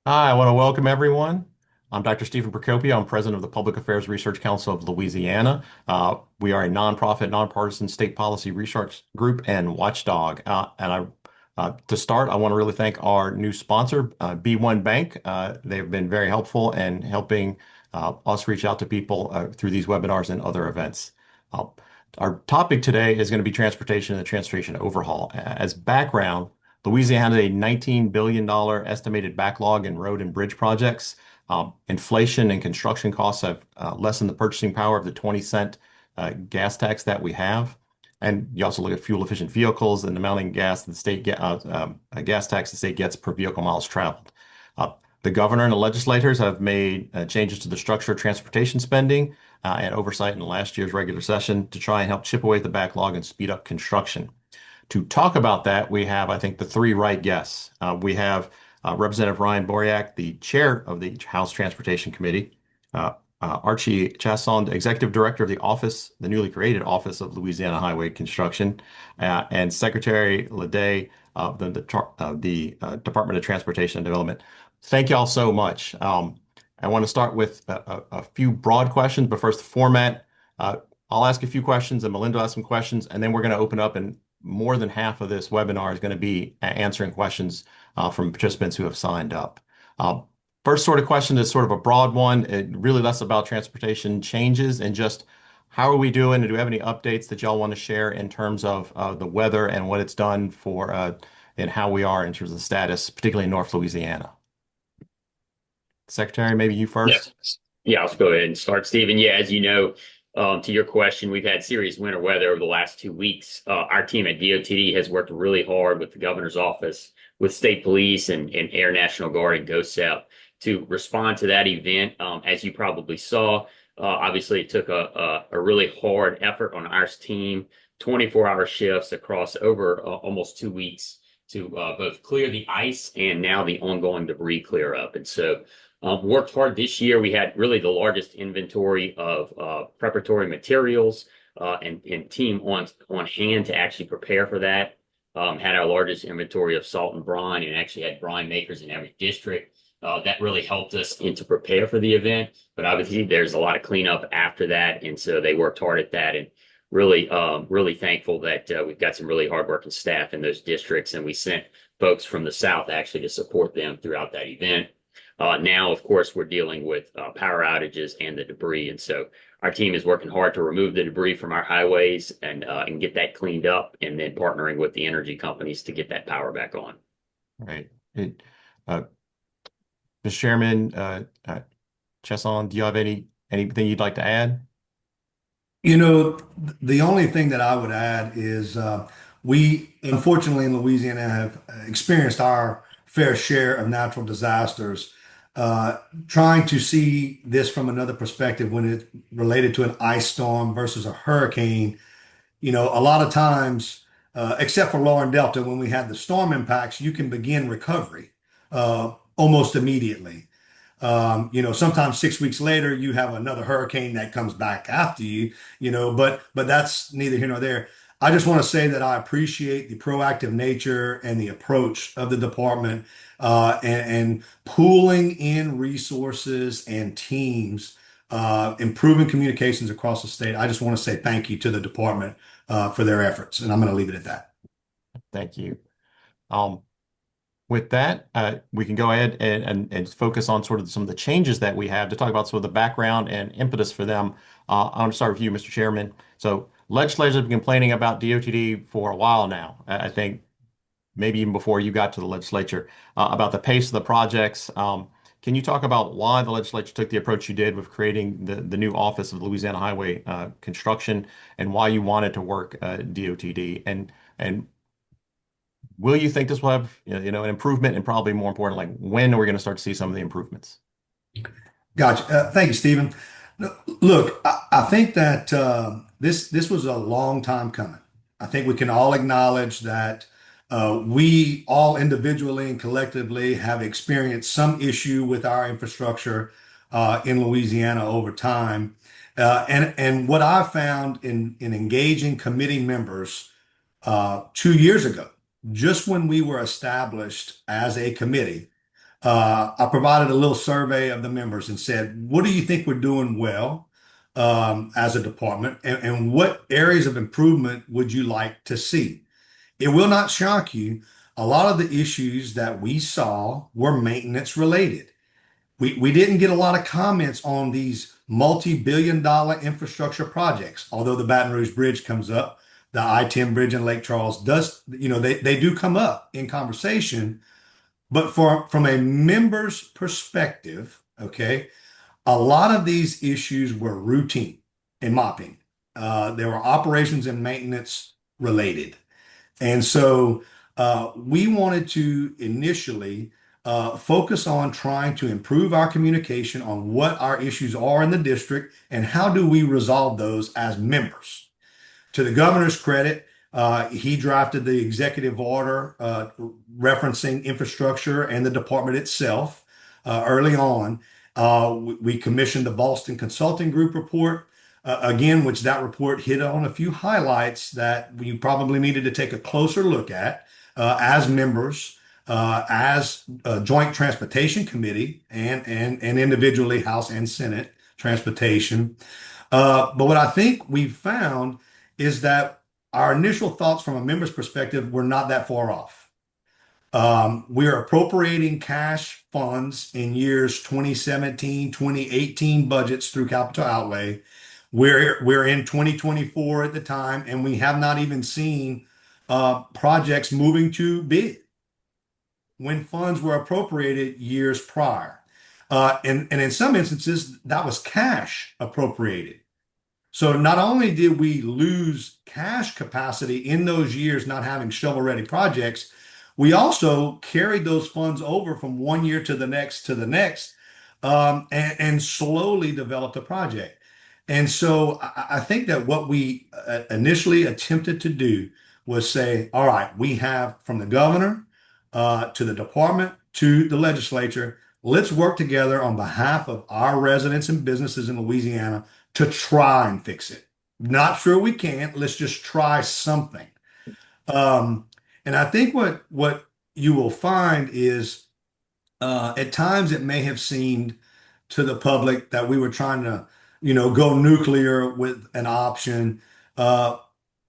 Hi, I want to welcome everyone. I'm Dr. Stephen Procopio. I'm president of the Public Affairs Research Council of Louisiana. We are a nonprofit, nonpartisan state policy research group and watchdog. To start, I want to really thank our new sponsor, B1 Bank. They've been very helpful in helping us reach out to people through these webinars and other events. Uh, our topic today is going to be transportation and the transportation overhaul. As background, Louisiana has a $19 billion estimated backlog in road and bridge projects. Inflation and construction costs have lessened the purchasing power of the 20-cent gas tax that we have. And you also look at fuel efficient vehicles and the mounting gas the gas tax the state gets per vehicle miles traveled. Uh, the governor and the legislators have made changes to the structure of transportation spending and oversight in last year's regular session to try and help chip away at the backlog and speed up construction. To talk about that, we have, I think, the three right guests. We have Representative Ryan Bourriaque, the chair of the House Transportation Committee, Archie Chaisson, the executive director of the newly created Office of Louisiana Highway Construction, and Secretary Ledet of the Department of Transportation and Development. Thank you all so much. I want to start with a few broad questions, but first, the format. I'll ask a few questions and Melinda will ask some questions, and then we're going to open up and more than half of this webinar is going to be answering questions from participants who have signed up. First sort of question is sort of a broad one, really less about transportation changes and just how are we doing, and do we have any updates that y'all want to share in terms of the weather and what it's done for and how we are in terms of the status, particularly in North Louisiana? Secretary, maybe you Yeah. first. Yeah, I'll go ahead and start, Stephen. Yeah, as you know, to your question, we've had serious winter weather over the last 2 weeks. Our team at DOTD has worked really hard with the governor's office, with state police and Air National Guard and GOSEP to respond to that event. As you probably saw, obviously it took a really hard effort on our team, 24-hour shifts across over almost 2 weeks to both clear the ice and now the ongoing debris clear up. And so worked hard this year. We had really the largest inventory of preparatory materials and team on hand to actually prepare for that. Had our largest inventory of salt and brine and actually had brine makers in every district. That really helped us to prepare for the event. But obviously, there's a lot of cleanup after that. And so they worked hard at that and really thankful that we've got some really hardworking staff in those districts. And we sent folks from the South actually to support them throughout that event. Now, of course, we're dealing with power outages and the debris. And so our team is working hard to remove the debris from our highways and get that cleaned up and then partnering with the energy companies to get that power back on. Right. Uh, Mr. Chairman, Chesson, do you have anything you'd like to add? You know, the only thing that I would add is we, unfortunately, in Louisiana have experienced our fair share of natural disasters. Trying to see this from another perspective when it related to an ice storm versus a hurricane, a lot of times, except for Lower and Delta, when we had the storm impacts, you can begin recovery almost immediately. Sometimes 6 weeks later, you have another hurricane that comes back after you, but that's neither here nor there. I just want to say that I appreciate the proactive nature and the approach of the department and pooling in resources and teams, improving communications across the state. I just want to say thank you to the department for their efforts, and I'm going to leave it at that. Thank you. Um, With that, we can go ahead and focus on sort of some of the changes that we have to talk about sort of the background and impetus for them. I'm going to start with you, Mr. Chairman. So legislators have been complaining about DOTD for a while now. I think maybe even before you got to the legislature, about the pace of the projects. Can you talk about why the legislature took the approach you did with creating the new Office of Louisiana Highway Construction and why you wanted to work DOTD? And will you think this will have, an improvement, and probably more important, like when are we going to start to see some of the improvements? Gotcha. Thank you, Stephen. Look, I think that this was a long time coming. I think we can all acknowledge that we all individually and collectively have experienced some issue with our infrastructure in Louisiana over time. And what I found in engaging committee members 2 years ago, just when we were established as a committee, I provided a little survey of the members and said, what do you think we're doing well as a department, and what areas of improvement would you like to see? It will not shock you. A lot of the issues that we saw were maintenance related. We didn't get a lot of comments on these multi-billion dollar infrastructure projects, although the Baton Rouge Bridge comes up, the I-10 bridge in Lake Charles does, they do come up in conversation. But from a member's perspective, okay, a lot of these issues were routine, in my opinion. They were operations and maintenance related. And so we wanted to initially focus on trying to improve our communication on what our issues are in the district and how do we resolve those as members. To the governor's credit, he drafted the executive order referencing infrastructure and the department itself early on. We commissioned the Boston Consulting Group report, again, which that report hit on a few highlights that we probably needed to take a closer look at as members, as a joint transportation committee, and individually House and Senate transportation. But what I think we found is that our initial thoughts from a member's perspective were not that far off. We're appropriating cash funds in years 2017, 2018 budgets through capital outlay. We're in 2024 at the time, and we have not even seen projects moving to bid when funds were appropriated years prior. And in some instances, that was cash appropriated. So not only did we lose cash capacity in those years not having shovel-ready projects, we also carried those funds over from one year to the next, and slowly developed a project. And so I think that what we initially attempted to do was say, all right, we have from the governor to the department to the legislature, let's work together on behalf of our residents and businesses in Louisiana to try and fix it. Not sure we can. Let's just try something. And I think what you will find is at times it may have seemed to the public that we were trying to, go nuclear with an option. Uh,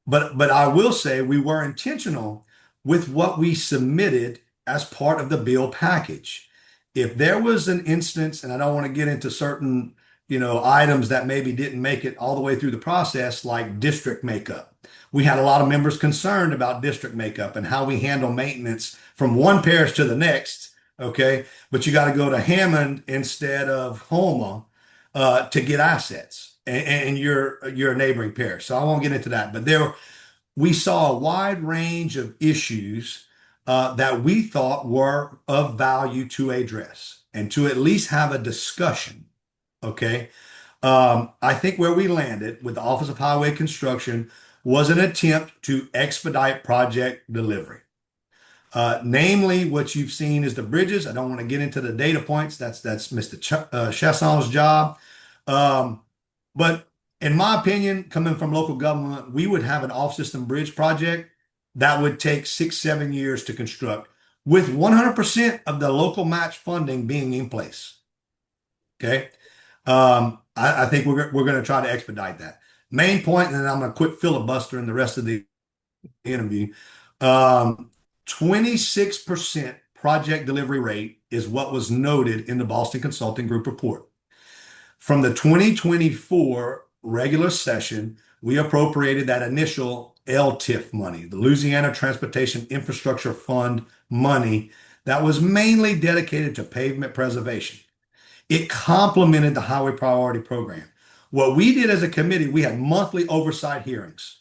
but I will say we were intentional with what we submitted as part of the bill package. If there was an instance, and I don't want to get into certain, items that maybe didn't make it all the way through the process, like district makeup. We had a lot of members concerned about district makeup and how we handle maintenance from one parish to the next. Okay, but you got to go to Hammond instead of Homa to get assets, and you're a neighboring parish. So I won't get into that, but we saw a wide range of issues that we thought were of value to address and to at least have a discussion. Okay. I think where we landed with the Office of Highway Construction was an attempt to expedite project delivery. Namely, what you've seen is the bridges. I don't want to get into the data points. That's Mr. Chaisson's job. But in my opinion, coming from local government, we would have an off-system bridge project that would take 6, 7 years to construct, with 100% of the local match funding being in place. Okay. I think we're going to try to expedite that. Main point, and then I'm going to quit filibustering the rest of the interview. 26% project delivery rate is what was noted in the Boston Consulting Group report. From the 2024 regular session, we appropriated that initial LTIF money, the Louisiana Transportation Infrastructure Fund money that was mainly dedicated to pavement preservation. It complemented the Highway Priority Program. What we did as a committee, we had monthly oversight hearings.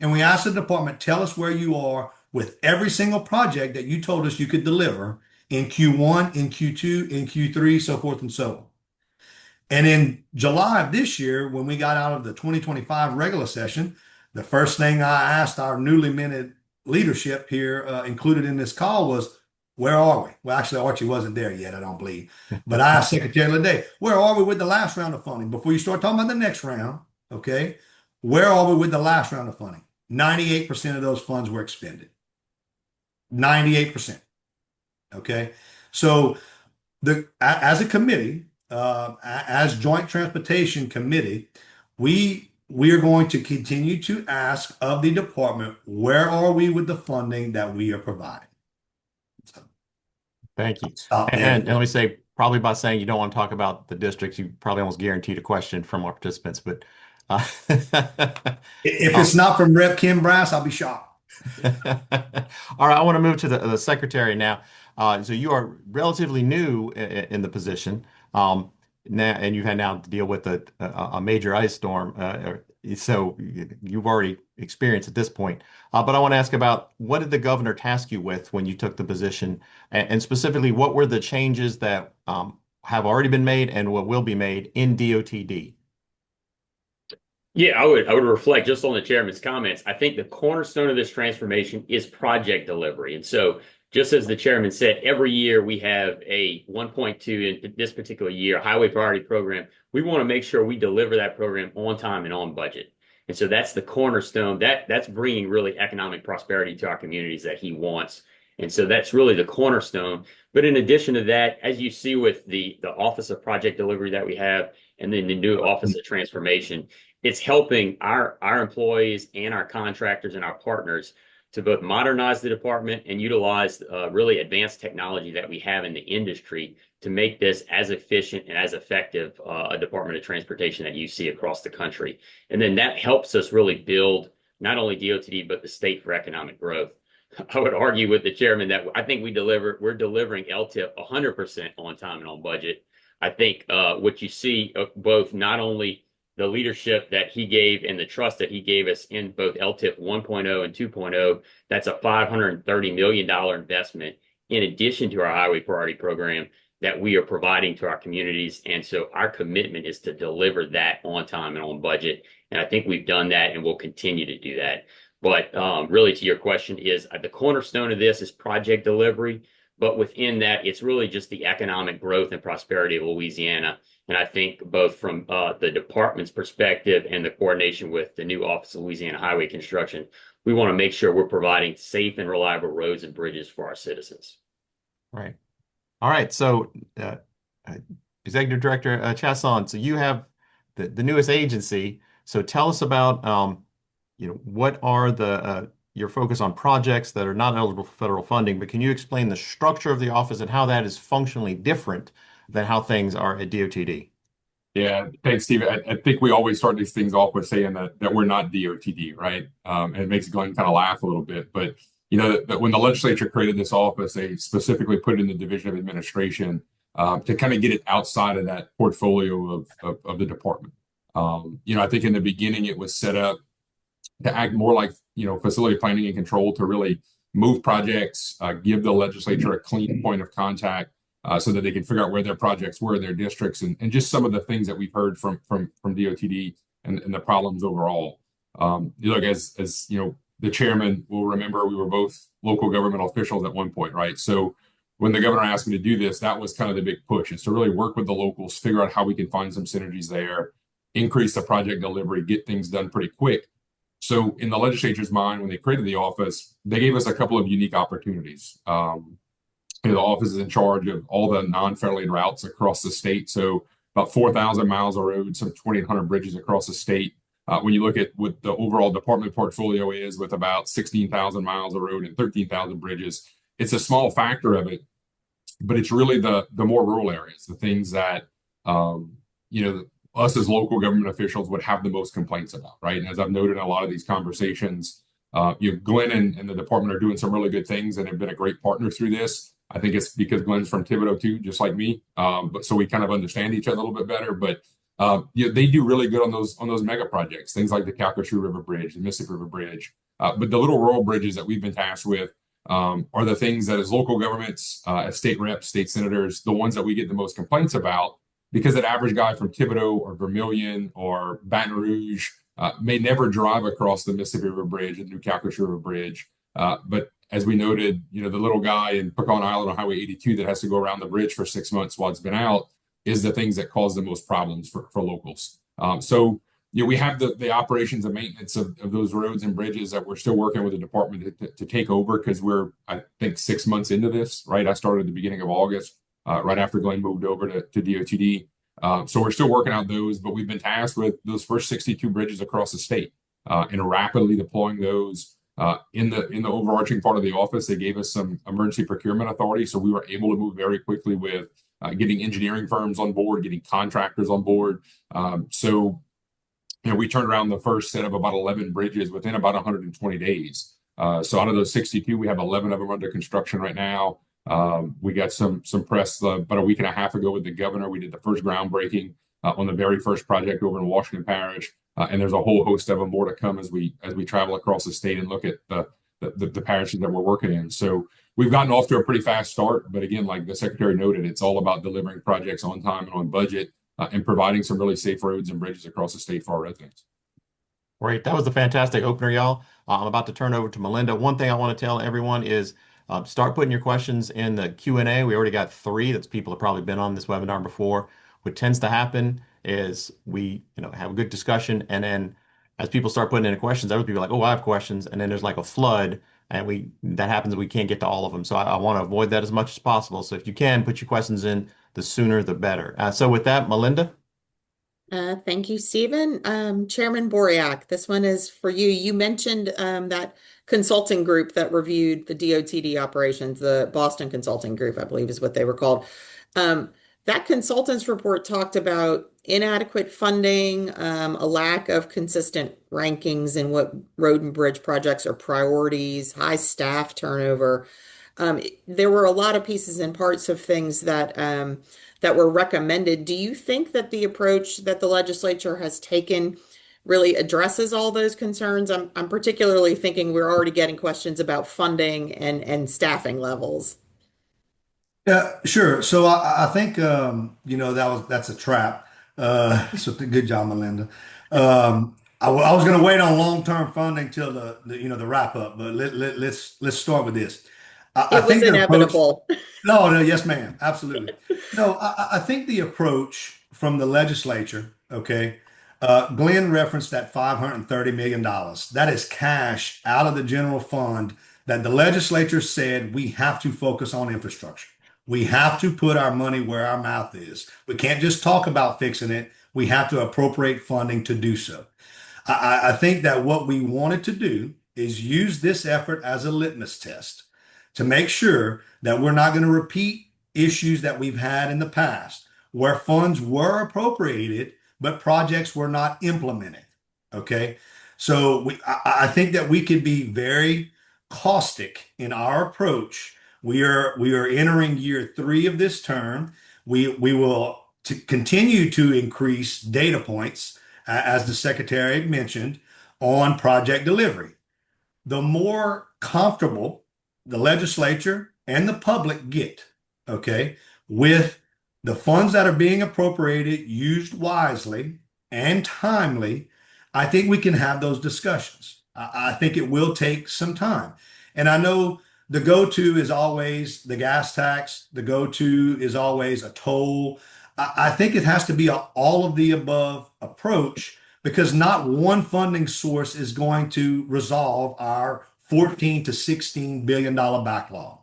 And we asked the department, tell us where you are with every single project that you told us you could deliver in Q1, in Q2, in Q3, so forth and so on. And in July of this year, when we got out of the 2025 regular session, the first thing I asked our newly minted leadership here, included in this call, was, where are we? Well, actually, Archie wasn't there yet, I don't believe. But I asked Secretary Ledet, where are we with the last round of funding? Before you start talking about the next round, okay, where are we with the last round of funding? 98% of those funds were expended. 98%. Okay. So as a committee, as Joint Transportation Committee, we are going to continue to ask of the department, where are we with the funding that we are providing? So Thank you. stop there. And let me say, probably by saying you don't want to talk about the districts, you probably almost guaranteed a question from our participants. But uh, If uh, it's not from Rep. Kim Brass, I'll be shocked. all right, I want to move to the secretary now. So you are relatively new in the position, now, and you've had now to deal with a major ice storm. So you've already experienced at this point. But I want to ask about, what did the governor task you with when you took the position, and specifically, what were the changes that have already been made and what will be made in DOTD? Yeah, I would reflect just on the chairman's comments. I think the cornerstone of this transformation is project delivery. And so just as the chairman said, every year we have a 1.2 in this particular year highway priority program. We want to make sure we deliver that program on time and on budget. And so that's the cornerstone. That's bringing really economic prosperity to our communities that he wants. And so that's really the cornerstone. But in addition to that, as you see with the Office of Project Delivery that we have, and then the new Office of Transformation, it's helping our employees and our contractors and our partners to both modernize the department and utilize really advanced technology that we have in the industry to make this as efficient and as effective a Department of Transportation that you see across the country. And then that helps us really build not only DOTD, but the state for economic growth. I would argue with the chairman that I think we're delivering LTIP 100% on time and on budget. I think what you see both not only the leadership that he gave and the trust that he gave us in both LTIP 1.0 and 2.0, that's a $530 million investment in addition to our highway priority program that we are providing to our communities. And so our commitment is to deliver that on time and on budget. And I think we've done that and we'll continue to do that. But really, to your question, is the cornerstone of this is project delivery. But within that, it's really just the economic growth and prosperity of Louisiana. And I think both from the department's perspective and the coordination with the new Office of Louisiana Highway Construction, we want to make sure we're providing safe and reliable roads and bridges for our citizens. Right. All right. So, uh, Executive Director Chaisson, so you have the newest agency. So tell us about, what are your focus on projects that are not eligible for federal funding, but can you explain the structure of the office and how that is functionally different than how things are at DOTD? Yeah, thanks, Steve. I think we always start these things off with saying that we're not DOTD, right? And it makes Glenn kind of laugh a little bit. But that when the legislature created this office, they specifically put it in the Division of Administration to kind of get it outside of that portfolio of the department. I think in the beginning it was set up to act more like facility planning and control, to really move projects, give the legislature a clean point of contact, so that they can figure out where their projects were in their districts, and just some of the things that we've heard from DOTD and the problems overall. As the chairman will remember, we were both local government officials at one point, right? So when the governor asked me to do this, that was kind of the big push, is to really work with the locals, figure out how we can find some synergies there, increase the project delivery, get things done pretty quick. So in the legislature's mind, when they created the office, they gave us a couple of unique opportunities. The office is in charge of all the non-federal aid routes across the state. So about 4,000 miles of road, some 2,800 bridges across the state. When you look at what the overall department portfolio is, with about 16,000 miles of road and 13,000 bridges, it's a small factor of it, but it's really the more rural areas, the things that us as local government officials would have the most complaints about, right? And as I've noted in a lot of these conversations, Glenn and the department are doing some really good things and have been a great partner through this. I think it's because Glenn's from Thibodeau too, just like me. But so we kind of understand each other a little bit better. But they do really good on those mega projects, things like the Calcasieu River Bridge, the Mississippi River Bridge. But the little rural bridges that we've been tasked with are the things that, as local governments, as state reps, state senators, the ones that we get the most complaints about, because that average guy from Thibodeau or Vermilion or Baton Rouge may never drive across the Mississippi River Bridge and New Calcasieu River Bridge. But as we noted, the little guy in Pecan Island on Highway 82 that has to go around the bridge for 6 months while it's been out is the things that cause the most problems for locals. So we have the operations and maintenance of those roads and bridges that we're still working with the department to take over, because we're, I think, 6 months into this, right? I started at the beginning of August. right after Glenn moved over to DOTD. So we're still working out those, but we've been tasked with those first 62 bridges across the state and rapidly deploying those. In the overarching part of the office, they gave us some emergency procurement authority, so we were able to move very quickly with getting engineering firms on board, getting contractors on board. So we turned around the first set of about 11 bridges within about 120 days. So out of those 62, we have 11 of them under construction right now. We got some press about a week and a half ago with the governor. We did the first groundbreaking on the very first project over in Washington Parish, and there's a whole host of them more to come as we travel across the state and look at the parishes that we're working in. So we've gotten off to a pretty fast start, but again, like the secretary noted, it's all about delivering projects on time and on budget, and providing some really safe roads and bridges across the state for our residents. Great. That was a fantastic opener, y'all. I'm about to turn over to Melinda. One thing I want to tell everyone is start putting your questions in the Q&A. We already got 3. That's people that probably been on this webinar before. What tends to happen is we, have a good discussion, and then as people start putting in questions, other people are like, "Oh, I have questions," and then there's like a flood, and that happens. We can't get to all of them, so I want to avoid that as much as possible. So if you can put your questions in, the sooner the better. So with that, Melinda. Thank you, Stephen. Chairman Bourriaque, this one is for you. You mentioned that consulting group that reviewed the DOTD operations, the Boston Consulting Group, I believe is what they were called. That consultant's report talked about inadequate funding, a lack of consistent rankings in what road and bridge projects are priorities, high staff turnover. There were a lot of pieces and parts of things that were recommended. Do you think that the approach that the legislature has taken really addresses all those concerns? I'm particularly thinking we're already getting questions about funding and staffing levels. Yeah, sure. So I think that's a trap. So good job, Melinda. I was going to wait on long-term funding till the wrap up, but let's start with this. I It was think the approach. inevitable. No, yes, ma'am, absolutely. No, I think the approach from the legislature. Okay, Glenn referenced that $530 million. That is cash out of the general fund that the legislature said we have to focus on infrastructure. We have to put our money where our mouth is. We can't just talk about fixing it. We have to appropriate funding to do so. I think that what we wanted to do is use this effort as a litmus test to make sure that we're not going to repeat issues that we've had in the past where funds were appropriated, but projects were not implemented. Okay. So I think that we could be very caustic in our approach. We are entering year 3 of this term. We will continue to increase data points, as the secretary mentioned, on project delivery. The more comfortable the legislature and the public get, okay, with the funds that are being appropriated, used wisely and timely, I think we can have those discussions. I think it will take some time. And I know the go-to is always the gas tax. The go-to is always a toll. I think it has to be an all of the above approach because not one funding source is going to resolve our 14 to $16 billion backlog.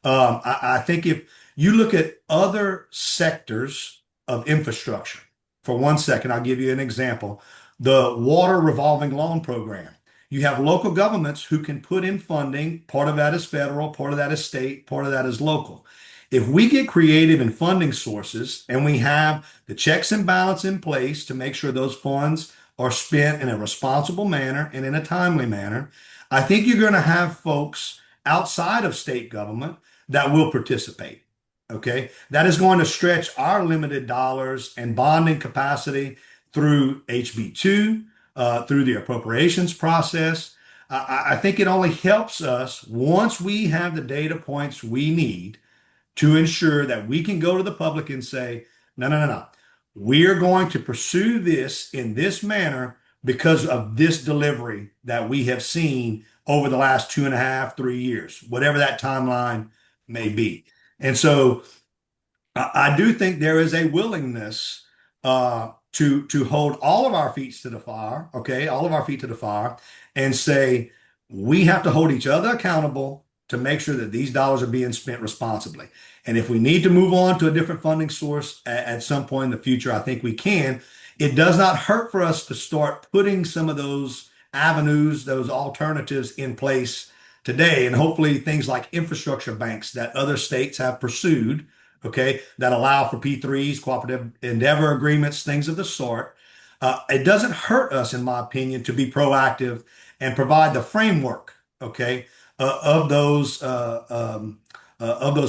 I think if you look at other sectors of infrastructure, for 1 second, I'll give you an example. The water revolving loan program. You have local governments who can put in funding. Part of that is federal, part of that is state, part of that is local. If we get creative in funding sources and we have the checks and balance in place to make sure those funds are spent in a responsible manner and in a timely manner, I think you're going to have folks outside of state government that will participate. Okay. That is going to stretch our limited dollars and bonding capacity through HB2, through the appropriations process. I think it only helps us once we have the data points we need to ensure that we can go to the public and say, no, no, no, no. We are going to pursue this in this manner because of this delivery that we have seen over the last 2.5, 3 years, whatever that timeline may be. And so I do think there is a willingness to hold all of our feet to the fire, okay, all of our feet to the fire, and say we have to hold each other accountable to make sure that these dollars are being spent responsibly. And if we need to move on to a different funding source at some point in the future, I think we can. It does not hurt for us to start putting some of those avenues, those alternatives in place today. And hopefully things like infrastructure banks that other states have pursued, okay, that allow for P3s, cooperative endeavor agreements, things of the sort. It doesn't hurt us, in my opinion, to be proactive and provide the framework, okay, of those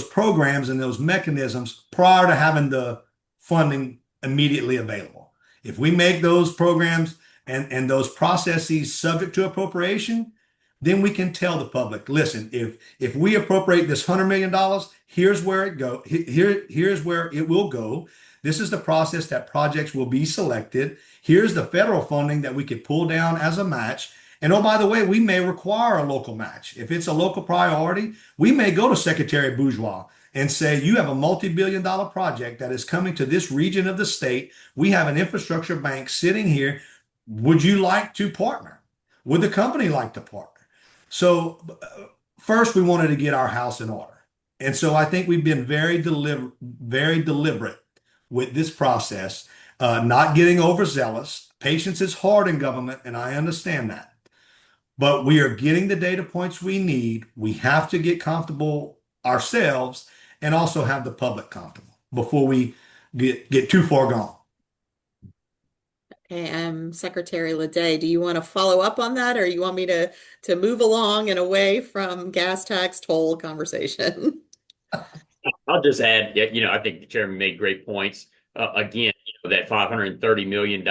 programs and those mechanisms prior to having the funding immediately available. If we make those programs and those processes subject to appropriation, then we can tell the public, listen, if we appropriate this $100 million, here's where it go. Here's where it will go. This is the process that projects will be selected. Here's the federal funding that we could pull down as a match. And oh, by the way, we may require a local match. If it's a local priority, we may go to Secretary Bourgeois and say, you have a multi-billion-dollar project that is coming to this region of the state. We have an infrastructure bank sitting here. Would you like to partner? Would the company like to partner? So first, we wanted to get our house in order. And so I think we've been very deliberate with this process, not getting overzealous. Patience is hard in government, and I understand that. But we are getting the data points we need. We have to get comfortable ourselves and also have the public comfortable before we get too far gone. Okay, Secretary Ledet, do you want to follow up on that, or you want me to move along and away from gas tax toll conversation? I'll just add that, I think the chairman made great points. Again, that $530 million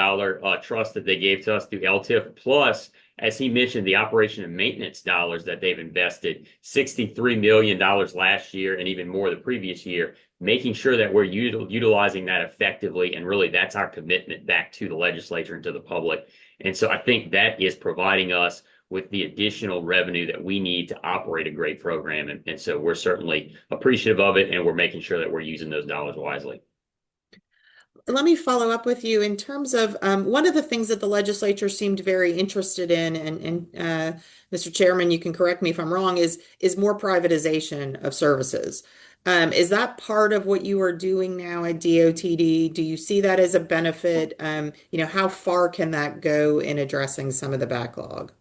trust that they gave to us through LTIF, plus, as he mentioned, the operation and maintenance dollars that they've invested, $63 million last year and even more the previous year, making sure that we're utilizing that effectively. And really, that's our commitment back to the legislature and to the public. And so I think that is providing us with the additional revenue that we need to operate a great program. And so we're certainly appreciative of it, and we're making sure that we're using those dollars wisely. Let me follow up with you in terms of one of the things that the legislature seemed very interested in, and Mr. Chairman, you can correct me if I'm wrong, is more privatization of services. Is that part of what you are doing now at DOTD? Do you see that as a benefit? How far can that go in addressing some of the backlog?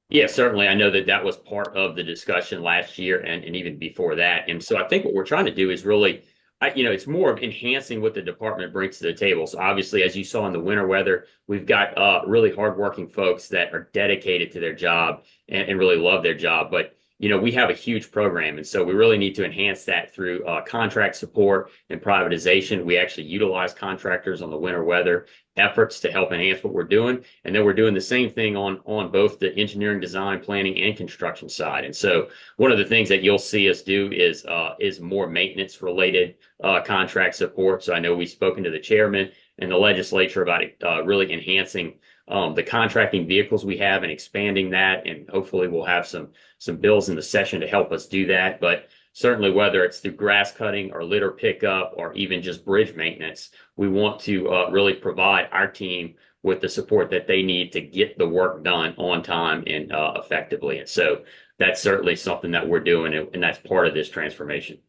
Yeah, certainly. I know that was part of the discussion last year and even before that. And so I think what we're trying to do is really it's more of enhancing what the department brings to the table. So obviously, as you saw in the winter weather, we've got really hardworking folks that are dedicated to their job and really love their job. But we have a huge program, and so we really need to enhance that through contract support and privatization. We actually utilize contractors on the winter weather efforts to help enhance what we're doing, and then we're doing the same thing on both the engineering, design, planning, and construction side. And so one of the things that you'll see us do is more maintenance related contract support. So I know we've spoken to the chairman and the legislature about really enhancing the contracting vehicles we have and expanding that, and hopefully we'll have some bills in the session to help us do that. But certainly, whether it's through grass cutting or litter pickup or even just bridge maintenance, we want to really provide our team with the support that they need to get the work done on time and effectively. And so that's certainly something that we're doing, and that's part of this transformation.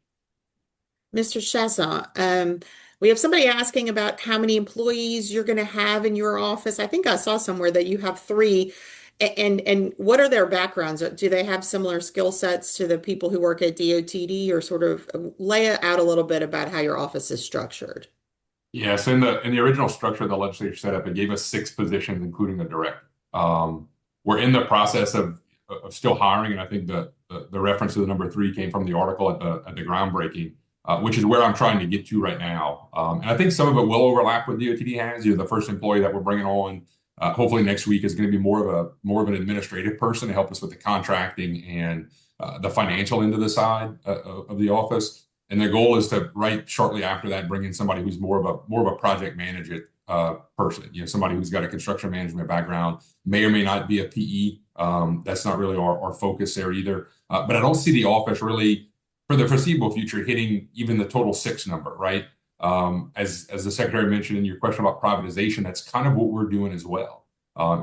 Mr. Chaisson, we have somebody asking about how many employees you're going to have in your office. I think I saw somewhere that you have 3. And what are their backgrounds? Do they have similar skill sets to the people who work at DOTD, or sort of lay out a little bit about how your office is structured? Yeah, so in the original structure the legislature set up, it gave us 6 positions, including a director. We're in the process of still hiring, and I think the reference to the number 3 came from the article at the groundbreaking, which is where I'm trying to get to right now. And I think some of it will overlap with DOTD has. The first employee that we're bringing on, hopefully next week, is going to be more of an administrative person to help us with the contracting and the financial end of the side of the office. And the goal is to, right shortly after that, bring in somebody who's more of a project manager person. Somebody who's got a construction management background, may or may not be a PE. That's not really our focus there either. But I don't see the office really, for the foreseeable future, hitting even the total 6 number, right? As the secretary mentioned in your question about privatization, that's kind of what we're doing as well.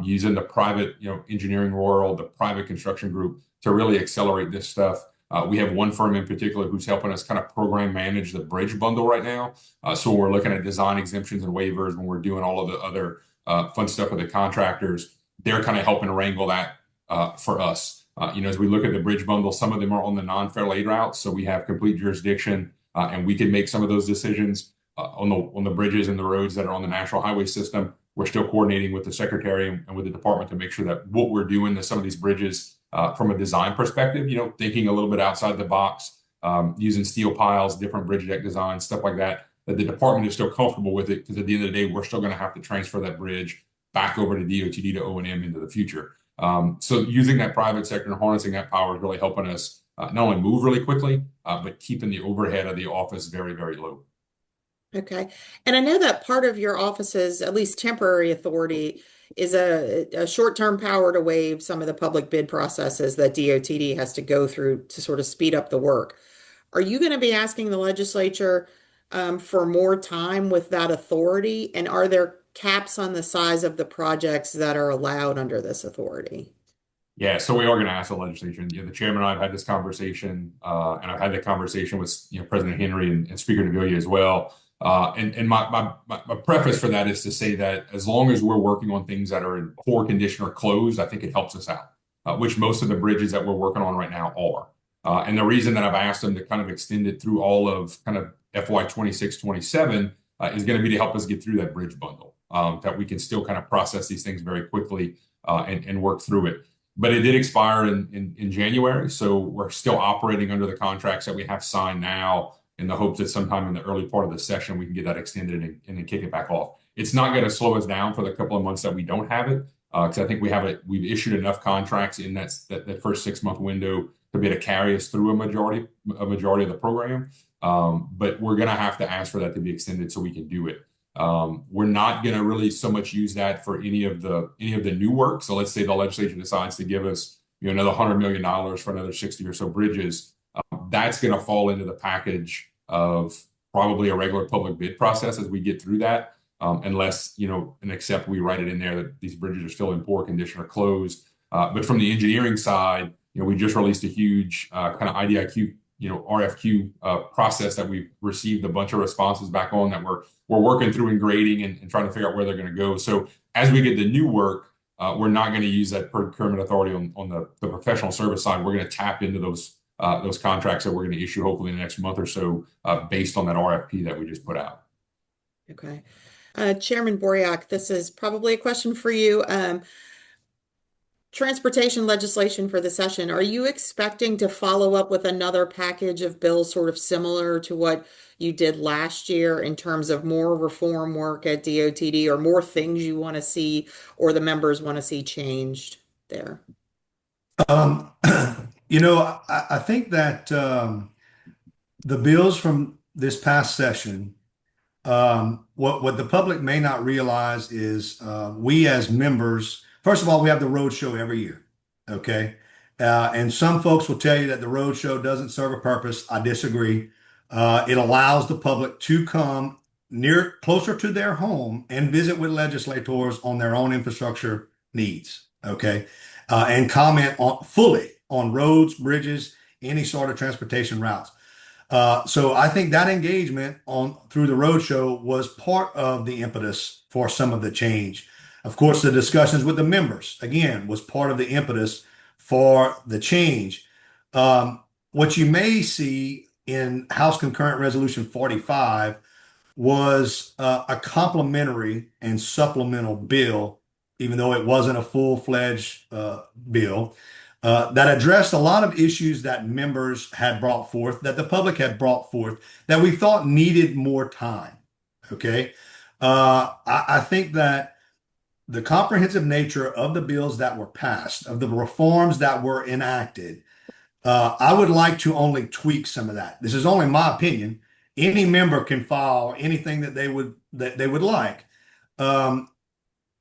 using the private, engineering world, the private construction group to really accelerate this stuff. We have one firm in particular who's helping us kind of program manage the bridge bundle right now. So we're looking at design exemptions and waivers, when we're doing all of the other fun stuff with the contractors, they're kind of helping wrangle that for us. As we look at the bridge bundle, some of them are on the non-federal aid routes, so we have complete jurisdiction, and we can make some of those decisions on the bridges and the roads that are on the national highway system. We're still coordinating with the secretary and with the department to make sure that what we're doing to some of these bridges from a design perspective, thinking a little bit outside the box, using steel piles, different bridge deck designs, stuff like that, that the department is still comfortable with it, because at the end of the day, we're still going to have to transfer that bridge back over to DOTD to O&M into the future. So using that private sector and harnessing that power is really helping us not only move really quickly, but keeping the overhead of the office very, very low. Okay. And I know that part of your office's, at least temporary authority, is a short-term power to waive some of the public bid processes that DOTD has to go through to sort of speed up the work. Are you going to be asking the legislature for more time with that authority? And are there caps on the size of the projects that are allowed under this authority? Yeah, so we are going to ask the legislature. The chairman and I have had this conversation, and I've had that conversation with President Henry and Speaker Davila as well. And my preface for that is to say that as long as we're working on things that are in poor condition or closed, I think it helps us out, which most of the bridges that we're working on right now are. And the reason that I've asked them to kind of extend it through all of kind of FY 26, 27 is going to be to help us get through that bridge bundle, that we can still kind of process these things very quickly and work through it. But it did expire in January, so we're still operating under the contracts that we have signed now, in the hopes that sometime in the early part of the session we can get that extended and then kick it back off. It's not going to slow us down for the couple of months that we don't have it, because I think we've issued enough contracts in that first 6-month window to be able to carry us through a majority of the program. But we're going to have to ask for that to be extended so we can do it. We're not going to really so much use that for any of the new work. So let's say the legislature decides to give us another $100 million for another 60 or so bridges. That's going to fall into the package of probably a regular public bid process as we get through that, unless and except we write it in there that these bridges are still in poor condition or closed. But from the engineering side, we just released a huge kind of IDIQ RFQ process that we've received a bunch of responses back on, that we're working through and grading and trying to figure out where they're going to go. So as we get the new work, we're not going to use that procurement authority on the professional service side. We're going to tap into those contracts that we're going to issue hopefully in the next month or so, based on that RFP that we just put out. Okay. Chairman Bourriaque, this is probably a question for you. Transportation legislation for the session. Are you expecting to follow up with another package of bills sort of similar to what you did last year, in terms of more reform work at DOTD, or more things you want to see or the members want to see changed there? I think that the bills from this past session, what the public may not realize is, we as members, first of all, we have the road show every year, okay? And some folks will tell you that the road show doesn't serve a purpose. I disagree. It allows the public to come closer to their home and visit with legislators on their own infrastructure needs, okay? And comment fully on roads, bridges, any sort of transportation routes. So I think that engagement through the roadshow was part of the impetus for some of the change. Of course, the discussions with the members, again, was part of the impetus for the change. What you may see in House Concurrent Resolution 45 was a complementary and supplemental bill, even though it wasn't a full-fledged bill, that addressed a lot of issues that members had brought forth, that the public had brought forth, that we thought needed more time. Okay. I think that the comprehensive nature of the bills that were passed, of the reforms that were enacted, I would like to only tweak some of that. This is only my opinion. Any member can file anything that they would like.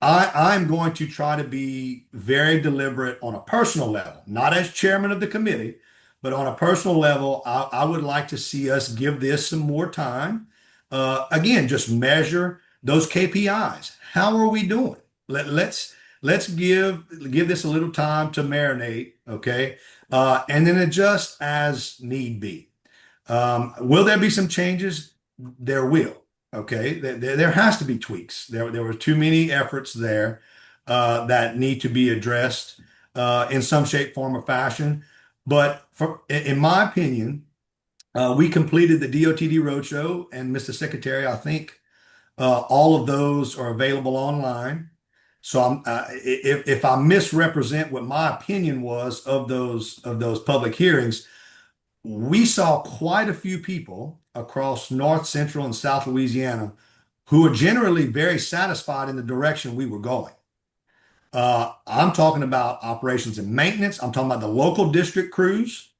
I'm going to try to be very deliberate on a personal level, not as chairman of the committee, but on a personal level. I would like to see us give this some more time. Again, just measure those KPIs. How are we doing? let's give this a little time to marinate, okay? And then adjust as need be. Will there be some changes? There will. Okay, there has to be tweaks. There were too many efforts there that need to be addressed in some shape, form, or fashion. But in my opinion, we completed the DOTD roadshow, and Mr. Secretary, I think all of those are available online. So if I misrepresent what my opinion was of those public hearings, we saw quite a few people across North, Central, and South Louisiana who were generally very satisfied in the direction we were going. I'm talking about operations and maintenance. I'm talking about the local district crews,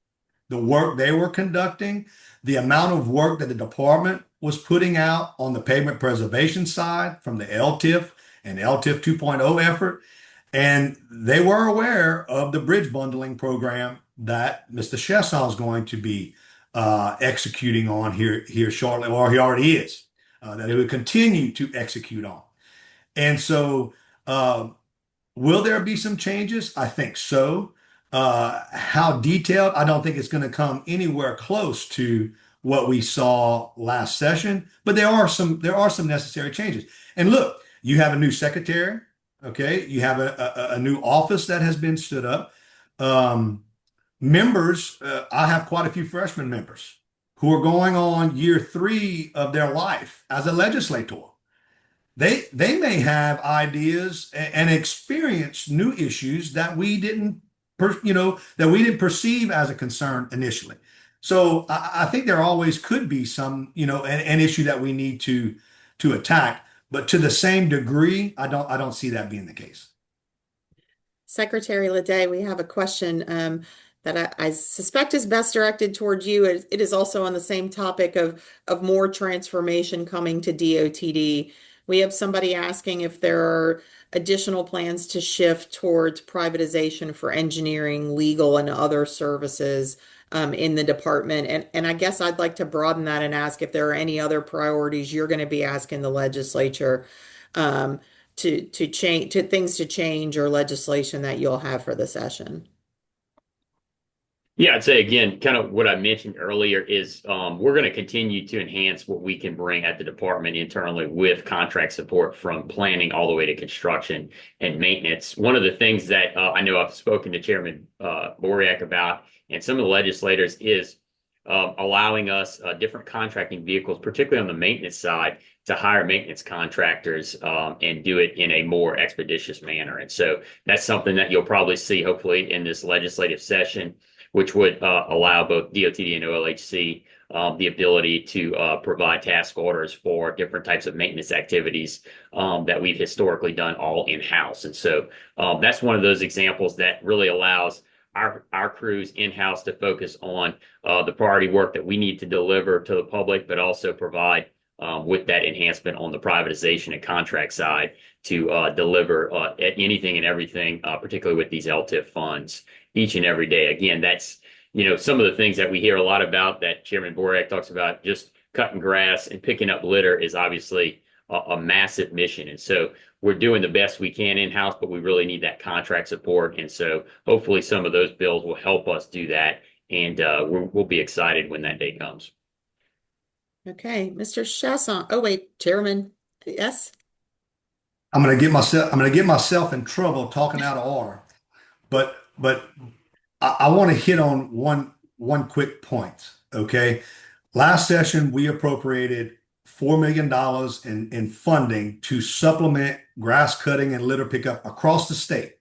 the work they were conducting, the amount of work that the department was putting out on the pavement preservation side from the LTIF and LTIF 2.0 effort. And they were aware of the bridge bundling program that Mr. Chaisson is going to be executing on here shortly, or he already is, that he would continue to execute on. And so, will there be some changes? I think so. How detailed? I don't think it's going to come anywhere close to what we saw last session, but there are some necessary changes. And look, you have a new secretary. Okay, you have a new office that has been stood up. Members, I have quite a few freshman members who are going on year 3 of their life as a legislator. They may have ideas and experience new issues that we didn't, perceive as a concern initially. So I think there always could be some, an issue that we need to attack. But to the same degree, I don't see that being the case. Secretary Ledet, we have a question that I suspect is best directed towards you. It is also on the same topic of more transformation coming to DOTD. We have somebody asking if there are additional plans to shift towards privatization for engineering, legal, and other services in the department. And I guess I'd like to broaden that and ask if there are any other priorities you're going to be asking the legislature to change, to things to change, or legislation that you'll have for the session. Yeah, I'd say again, kind of what I mentioned earlier is we're going to continue to enhance what we can bring at the department internally with contract support from planning all the way to construction and maintenance. One of the things that I know I've spoken to Chairman Bourriaque about and some of the legislators is allowing us different contracting vehicles, particularly on the maintenance side, to hire maintenance contractors and do it in a more expeditious manner. And so that's something that you'll probably see hopefully in this legislative session, which would allow both DOTD and OLHC the ability to provide task orders for different types of maintenance activities that we've historically done all in-house. And so that's one of those examples that really allows our crews in-house to focus on the priority work that we need to deliver to the public, but also provide with that enhancement on the privatization and contract side to deliver anything and everything, particularly with these LTIF funds each and every day. Again, that's, some of the things that we hear a lot about that Chairman Bourriaque talks about, just cutting grass and picking up litter is obviously a massive mission. And so we're doing the best we can in-house, but we really need that contract support. And so hopefully some of those bills will help us do that. And we'll be excited when that day comes. Okay, Mr. Chaisson. Oh, wait, Chairman. Yes. I'm going to get myself in trouble talking out of order, but I want to hit on one quick point. Okay, last session we appropriated $4 million in funding to supplement grass cutting and litter pickup across the state.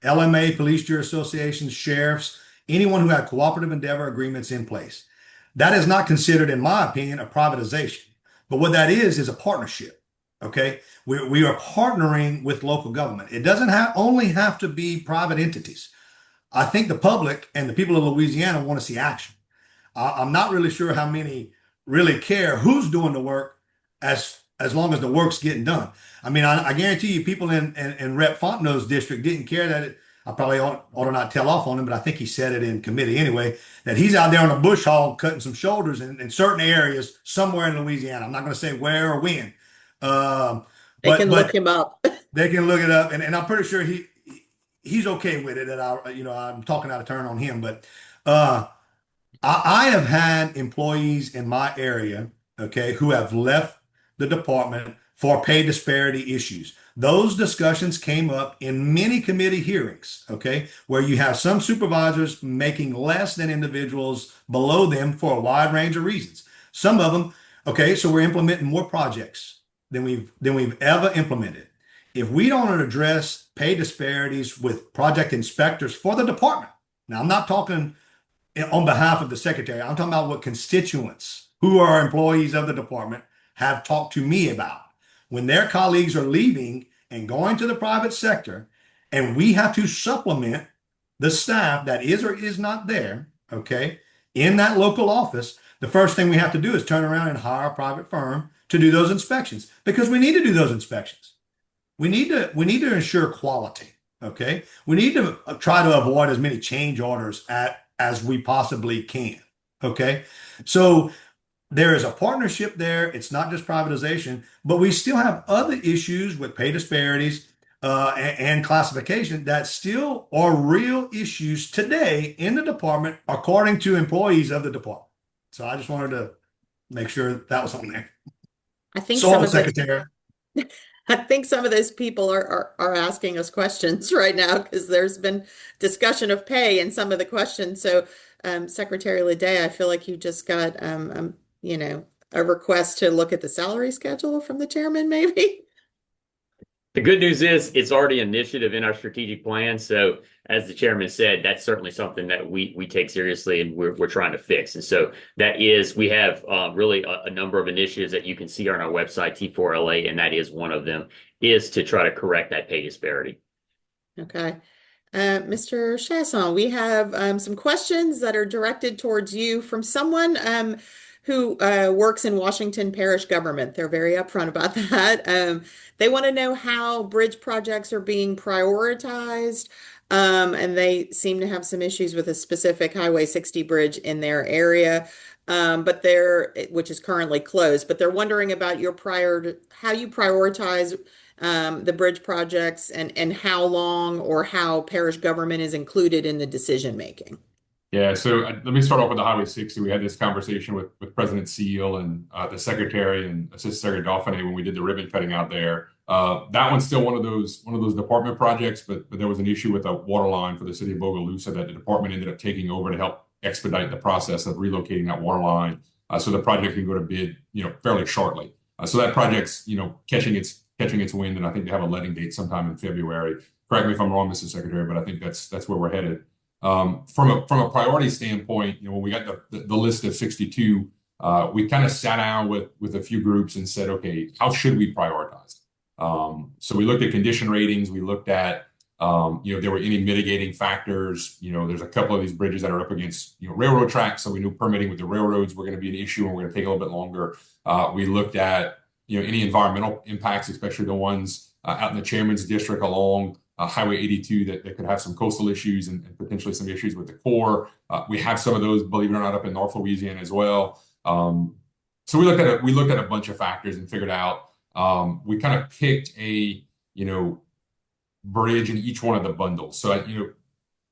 LMA, police jury associations, sheriffs, anyone who had cooperative endeavor agreements in place. That is not considered, in my opinion, a privatization. But what that is a partnership. Okay, we are partnering with local government. It doesn't only have to be private entities. I think the public and the people of Louisiana want to see action. I'm not really sure how many really care who's doing the work as long as the work's getting done. I mean, I guarantee you people in Rep. Fontenot's district didn't care that I probably ought to not tell off on him, but I think he said it in committee anyway, that he's out there on a bush hog cutting some shoulders in certain areas somewhere in Louisiana. I'm not going to say where or when. They but can look him up. they can look it up, and I'm pretty sure he's okay with it. That I'm talking out of turn on him, but uh, I have had employees in my area, okay, who have left the department for pay disparity issues. Those discussions came up in many committee hearings, okay, where you have some supervisors making less than individuals below them for a wide range of reasons. Some of them, okay, so we're implementing more projects than we've ever implemented. If we don't address pay disparities with project inspectors for the department, now I'm not talking on behalf of the secretary. I'm talking about what constituents who are employees of the department have talked to me about. When their colleagues are leaving and going to the private sector, and we have to supplement the staff that is or is not there, okay, in that local office, the first thing we have to do is turn around and hire a private firm to do those inspections because we need to do those inspections. We need to ensure quality. Okay. We need to try to avoid as many change orders as we possibly can. Okay. So there is a partnership there. It's not just privatization, but we still have other issues with pay disparities and classification that still are real issues today in the department, according to employees of the department. So I just wanted to make sure that was on there. I think some Soil of those Secretary. I think some of those people are asking us questions right now because there's been discussion of pay in some of the questions. So, Secretary Ledet, I feel like you just got a request to look at the salary schedule from the chairman, maybe. The good news is it's already an initiative in our strategic plan. So as the chairman said, that's certainly something that we take seriously and we're trying to fix. And so we have really a number of initiatives that you can see on our website, T4LA, and that is one of them, is to try to correct that pay disparity. Okay. Mr. Chaisson, we have some questions that are directed towards you from someone who works in Washington parish government. They're very upfront about that. They want to know how bridge projects are being prioritized, and they seem to have some issues with a specific Highway 60 bridge in their area, which is currently closed. But they're wondering about how you prioritize the bridge projects and how long or how parish government is included in the decision making. Yeah, so let me start off with the Highway 60. We had this conversation with President Seal and the Secretary and Assistant Secretary Dauphiné when we did the ribbon cutting out there. That one's still one of those department projects, but there was an issue with a water line for the city of Bogalusa that the department ended up taking over to help expedite the process of relocating that water line, so the project can go to bid, fairly shortly. So that project's, catching its wind, and I think they have a letting date sometime in February. Correct me if I'm wrong, Mr. Secretary, but I think that's where we're headed. From a priority standpoint, when we got the list of 62, we kind of sat down with a few groups and said, okay, how should we prioritize? So we looked at condition ratings. We looked at, if there were any mitigating factors. There's a couple of these bridges that are up against, railroad tracks. So we knew permitting with the railroads were going to be an issue and we're going to take a little bit longer. We looked at, any environmental impacts, especially the ones out in the chairman's district along Highway 82 that could have some coastal issues and potentially some issues with the core. We have some of those, believe it or not, up in North Louisiana as well. So we looked at a bunch of factors and figured out, we kind of picked a bridge in each one of the bundles. So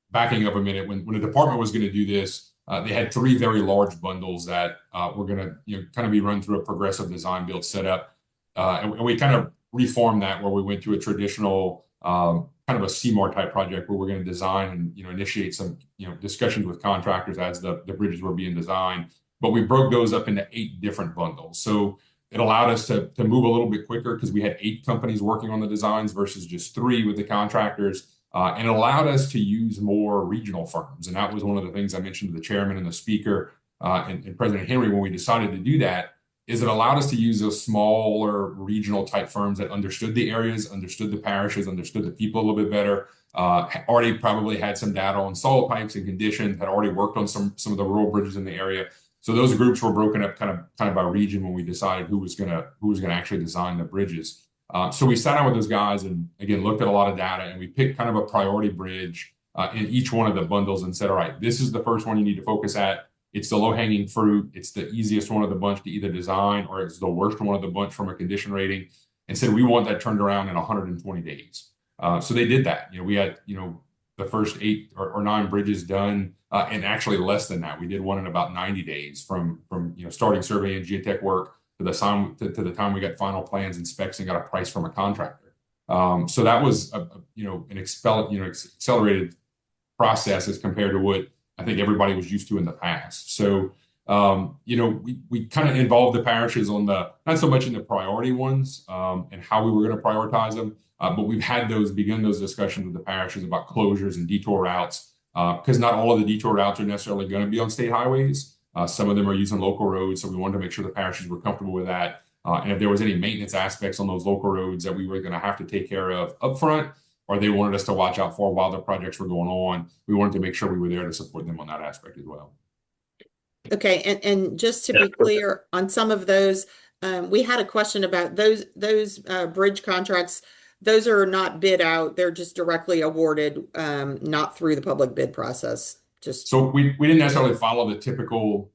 backing up a minute, when the department was going to do this, they had 3 very large bundles that were going to kind of be run through a progressive design build setup, and we kind of reformed that where we went to a traditional kind of a CMAR type project where we're going to design and initiate some discussions with contractors as the bridges were being designed. But we broke those up into 8 different bundles. So it allowed us to move a little bit quicker because we had 8 companies working on the designs versus just 3 with the contractors. And it allowed us to use more regional firms. And that was one of the things I mentioned to the chairman and the speaker and President Henry when we decided to do that. Is it allowed us to use those smaller regional type firms that understood the areas, understood the parishes, understood the people a little bit better, already probably had some data on solid pipes and condition, had already worked on some of the rural bridges in the area. So those groups were broken up kind of by region when we decided who was gonna actually design the bridges. So we sat down with those guys and again looked at a lot of data and we picked kind of a priority bridge in each one of the bundles and said, all right, this is the first one you need to focus at. It's the low-hanging fruit. It's the easiest one of the bunch to either design or it's the worst one of the bunch from a condition rating. and said, we want that turned around in 120 days. So they did that. We had, the first 8 or 9 bridges done, and actually less than that. We did one in about 90 days from starting survey and geotech work to the time we got final plans and specs and got a price from a contractor. So that was an accelerated process as compared to what I think everybody was used to in the past. So we kind of involved the parishes on not so much in the priority ones and how we were going to prioritize them, but we've begun those discussions with the parishes about closures and detour routes, because not all of the detour routes are necessarily going to be on state highways. Some of them are using local roads, so we wanted to make sure the parishes were comfortable with that. And if there was any maintenance aspects on those local roads that we were going to have to take care of upfront, or they wanted us to watch out for while the projects were going on, we wanted to make sure we were there to support them on that aspect as well. Okay, and just to be clear on some of those, we had a question about those bridge contracts. Those are not bid out; they're just directly awarded, not through the public bid process. So we didn't necessarily follow the typical,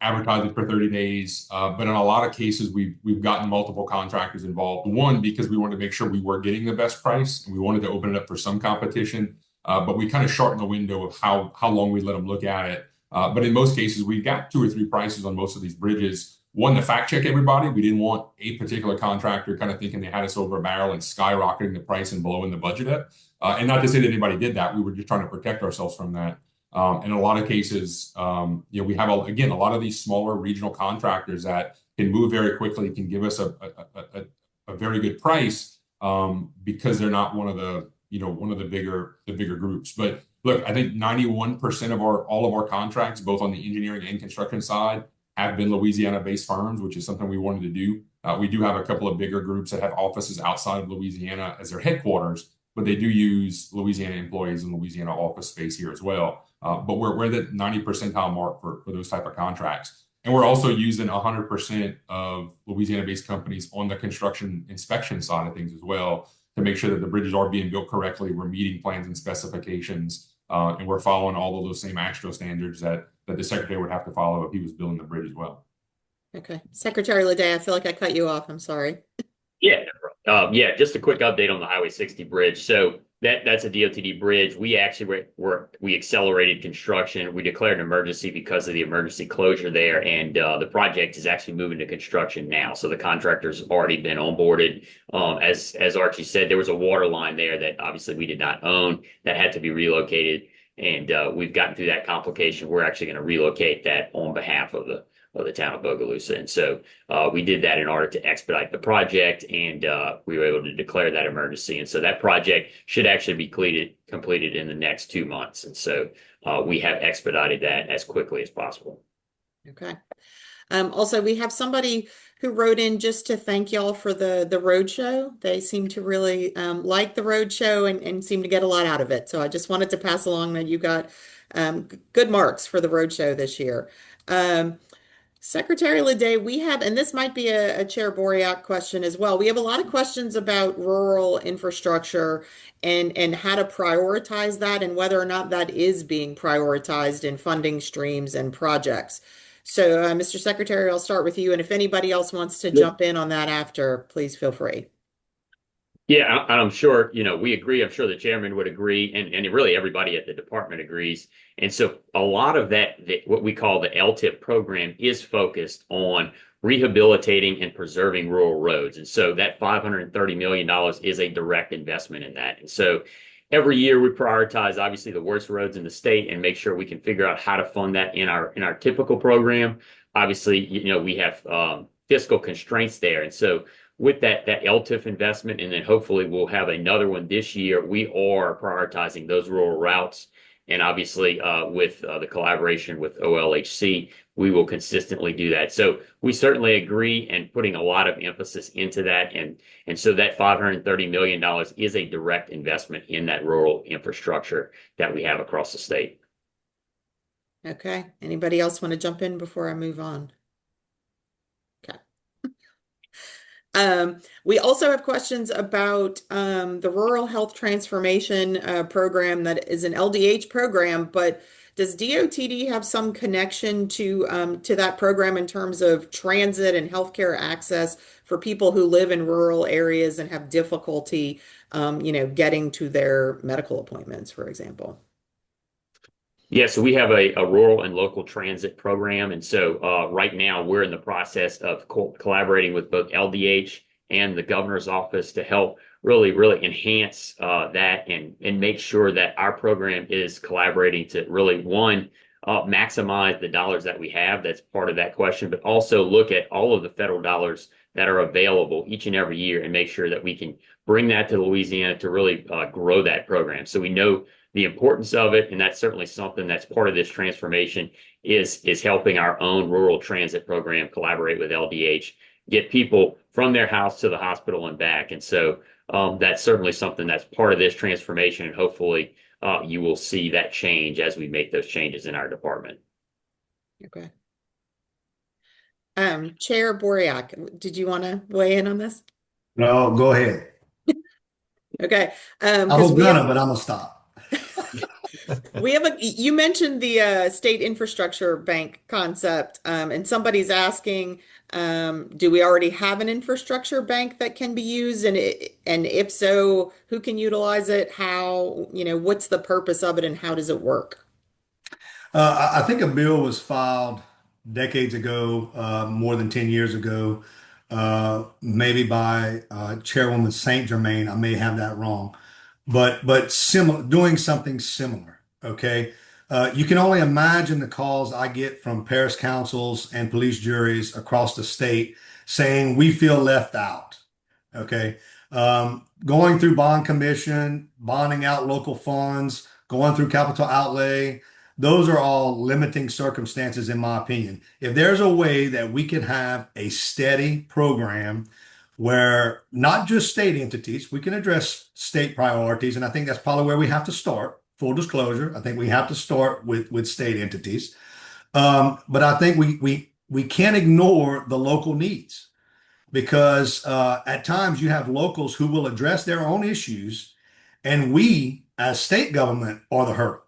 advertising for 30 days, but in a lot of cases we've gotten multiple contractors involved. One, because we wanted to make sure we were getting the best price, and we wanted to open it up for some competition. But we kind of shortened the window of how long we let them look at it. But in most cases, we got 2 or 3 prices on most of these bridges. One, to fact check everybody. We didn't want a particular contractor kind of thinking they had us over a barrel and skyrocketing the price and blowing the budget up. And not to say that anybody did that. We were just trying to protect ourselves from that. In a lot of cases, we have, again, a lot of these smaller regional contractors that can move very quickly, can give us a very good price because they're not one of the bigger groups. But look, I think 91% of all of our contracts, both on the engineering and construction side, have been Louisiana-based firms, which is something we wanted to do. We do have a couple of bigger groups that have offices outside of Louisiana as their headquarters, but they do use Louisiana employees and Louisiana office space here as well. But we're the 90 percentile mark for those type of contracts. And we're also using 100% of Louisiana-based companies on the construction inspection side of things as well, to make sure that the bridges are being built correctly, we're meeting plans and specifications, and we're following all of those same AASHTO standards that the secretary would have to follow if he was building the bridge as well. Okay. Secretary Ledet, I feel like I cut you off. I'm sorry. Yeah. Just a quick update on the Highway 60 bridge. So that's a DOTD bridge. We actually we accelerated construction. We declared an emergency because of the emergency closure there, and the project is actually moving to construction now. So the contractor's already been onboarded. As Archie said, there was a water line there that obviously we did not own that had to be relocated, and we've gotten through that complication. We're actually going to relocate that on behalf of the town of Bogalusa. And so we did that in order to expedite the project, and we were able to declare that emergency. And so that project should actually be completed in the next 2 months. And so we have expedited that as quickly as possible. Okay. Also, we have somebody who wrote in just to thank y'all for the road show. They seem to really like the road show and seem to get a lot out of it. So I just wanted to pass along that you got good marks for the road show this year. Secretary Ledet, we have, and this might be a Chair Bourriaque question as well. We have a lot of questions about rural infrastructure and how to prioritize that and whether or not that is being prioritized in funding streams and projects. So, Mr. Secretary, I'll start with you. And if anybody else wants to jump in on that after, please feel free. Yeah, I'm sure, we agree. I'm sure the chairman would agree, and really everybody at the department agrees. And so a lot of that, what we call the LTIP program, is focused on rehabilitating and preserving rural roads. And so that $530 million is a direct investment in that. And so every year we prioritize, obviously, the worst roads in the state and make sure we can figure out how to fund that in our typical program. Obviously, we have fiscal constraints there. And so with that LTIF investment, and then hopefully we'll have another one this year, we are prioritizing those rural routes. And obviously, with the collaboration with OLHC, we will consistently do that. So we certainly agree and putting a lot of emphasis into that. And so that $530 million is a direct investment in that rural infrastructure that we have across the state. Okay. Anybody else want to jump in before I move on? Okay. We also have questions about the Rural Health Transformation program that is an LDH program, but does DOTD have some connection to that program in terms of transit and healthcare access for people who live in rural areas and have difficulty, getting to their medical appointments, for example? Yeah, so we have a rural and local transit program. And so right now we're in the process of collaborating with both LDH and the governor's office to help really enhance that and make sure that our program is collaborating to really, one, maximize the dollars that we have. That's part of that question, but also look at all of the federal dollars that are available each and every year and make sure that we can bring that to Louisiana to really grow that program. So we know the importance of it, and that's certainly something that's part of this transformation is helping our own rural transit program collaborate with LDH, get people from their house to the hospital and back. And so that's certainly something that's part of this transformation, and hopefully you will see that change as we make those changes in our department. Okay. Chair Bourriaque, did you want to weigh in on this? No, go ahead. Okay. I Because was gonna, but I'm gonna stop. you mentioned the state infrastructure bank concept, and somebody's asking, do we already have an infrastructure bank that can be used? And if so, who can utilize it? How, what's the purpose of it and how does it work? I think a bill was filed decades ago, more than 10 years ago, maybe by Chairwoman Saint Germain. I may have that wrong, but similar, doing something similar. Okay. You can only imagine the calls I get from parish councils and police juries across the state saying we feel left out. Okay. Going through bond commission, bonding out local funds, going through capital outlay. Those are all limiting circumstances, in my opinion. If there's a way that we can have a steady program where not just state entities, we can address state priorities, and I think that's probably where we have to start. Full disclosure, I think we have to start with state entities. But I think we can't ignore the local needs because at times you have locals who will address their own issues, and we, as state government, are the hurdle.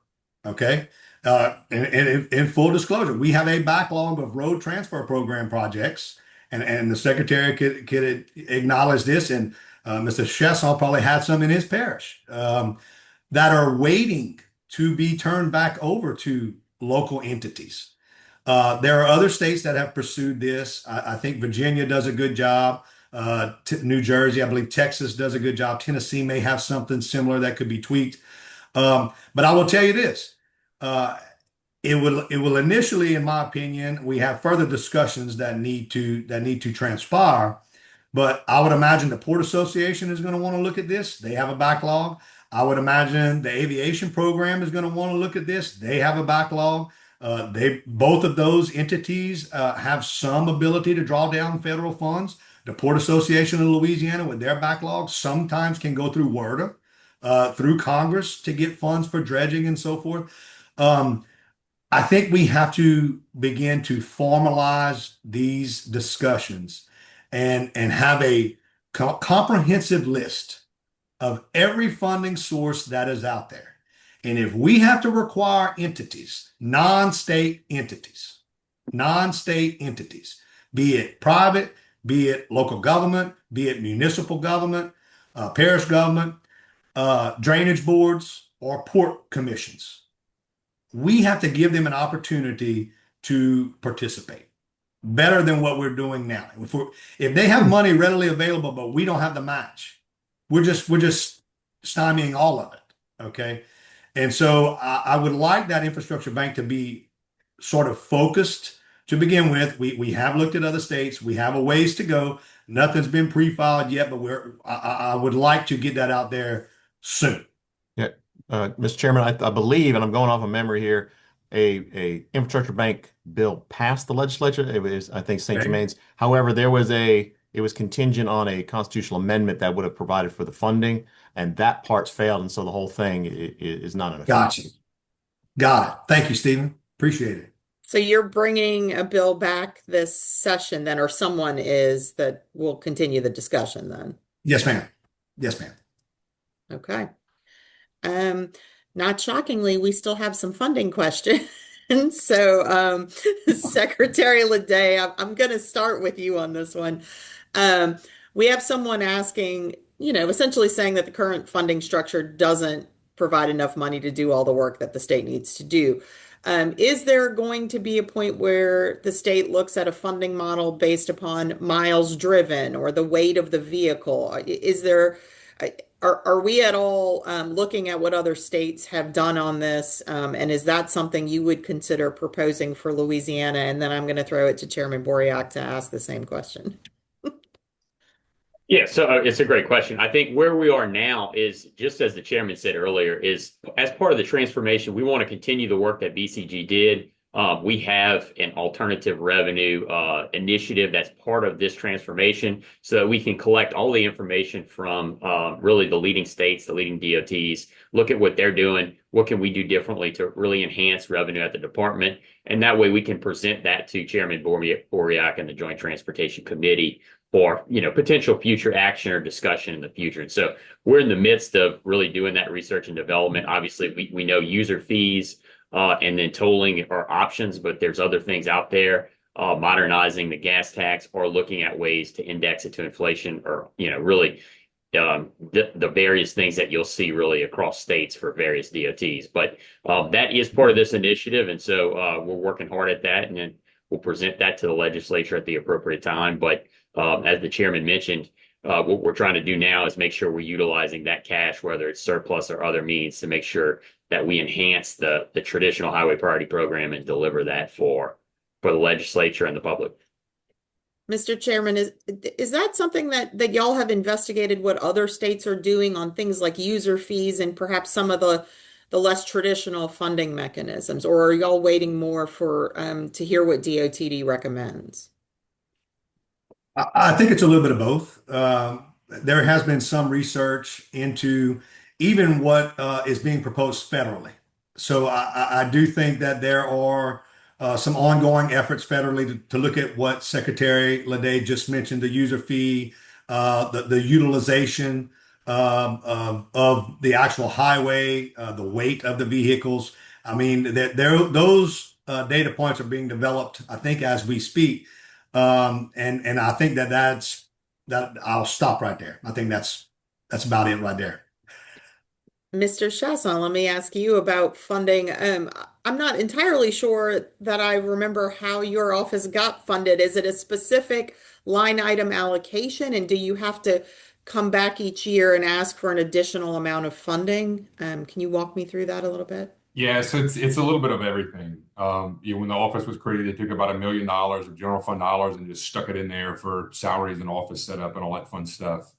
Okay. And in full disclosure, we have a backlog of road transfer program projects, and the secretary could acknowledge this, and Mr. Chaisson probably had some in his parish that are waiting to be turned back over to local entities. There are other states that have pursued this. I think Virginia does a good job. New Jersey, I believe Texas does a good job. Tennessee may have something similar that could be tweaked. But I will tell you this. It will initially, in my opinion, we have further discussions that need to transpire. But I would imagine the Port Association is going to want to look at this. They have a backlog. I would imagine the aviation program is going to want to look at this. They have a backlog. They both of those entities have some ability to draw down federal funds. The Port Association of Louisiana, with their backlog, sometimes can go through WRDA, through Congress to get funds for dredging and so forth. I think we have to begin to formalize these discussions and have a comprehensive list of every funding source that is out there. And if we have to require entities, non-state entities, be it private, be it local government, be it municipal government, parish government, drainage boards, or port commissions, we have to give them an opportunity to participate better than what we're doing now. If they have money readily available, but we don't have the match, we're just stymieing all of it. Okay. And so I would like that infrastructure bank to be sort of focused to begin with. We have looked at other states. We have a ways to go. Nothing's been pre-filed yet, but I would like to get that out there soon. Yeah, Mr. Chairman, I believe, and I'm going off of memory here, a infrastructure bank bill passed the legislature. It was, I think, St. Okay. Germain's. However, it was contingent on a constitutional amendment that would have provided for the funding, and that part's failed, and so the whole thing is not in effect. Gotcha. Got it. Thank you, Stephen. Appreciate it. So you're bringing a bill back this session then, or someone is that will continue the discussion then? Yes, ma'am. Yes, ma'am. Okay. Um, Not shockingly, we still have some funding questions. So, Secretary Ledet, I'm going to start with you on this one. Um, we have someone asking, essentially saying that the current funding structure doesn't provide enough money to do all the work that the state needs to do. Is there going to be a point where the state looks at a funding model based upon miles driven or the weight of the vehicle? Is there, are we at all looking at what other states have done on this? And is that something you would consider proposing for Louisiana? And then I'm going to throw it to Chairman Bourriaque to ask the same question. Yeah, so it's a great question. I think where we are now is just as the chairman said earlier, is as part of the transformation, we want to continue the work that BCG did. We have an alternative revenue initiative that's part of this transformation so that we can collect all the information from really the leading states, the leading DOTs, look at what they're doing, what can we do differently to really enhance revenue at the department. And that way we can present that to Chairman Bourriaque and the Joint Transportation Committee for potential future action or discussion in the future. And so we're in the midst of really doing that research and development. Obviously, we know user fees and then tolling are options, but there's other things out there, modernizing the gas tax or looking at ways to index it to inflation or really the various things that you'll see really across states for various DOTs. But that is part of this initiative, and so we're working hard at that, and then we'll present that to the legislature at the appropriate time. But as the chairman mentioned, what we're trying to do now is make sure we're utilizing that cash, whether it's surplus or other means, to make sure that we enhance the traditional highway priority program and deliver that for the legislature and the public. Mr. Chairman, is that something that y'all have investigated what other states are doing on things like user fees and perhaps some of the less traditional funding mechanisms, or are y'all waiting more for to hear what DOTD recommends? I think it's a little bit of both. There has been some research into even what is being proposed federally. So I do think that there are some ongoing efforts federally to look at what Secretary Ledet just mentioned, the user fee, the utilization of the actual highway, the weight of the vehicles. I mean, those data points are being developed, I think, as we speak. And I think that I'll stop right there. I think that's about it right there. Mr. Chaisson, let me ask you about funding. I'm not entirely sure that I remember how your office got funded. Is it a specific line item allocation, and do you have to come back each year and ask for an additional amount of funding? Can you walk me through that a little bit? Yeah, so it's a little bit of everything. When the office was created, they took about $1 million of general fund dollars and just stuck it in there for salaries and office setup and all that fun stuff.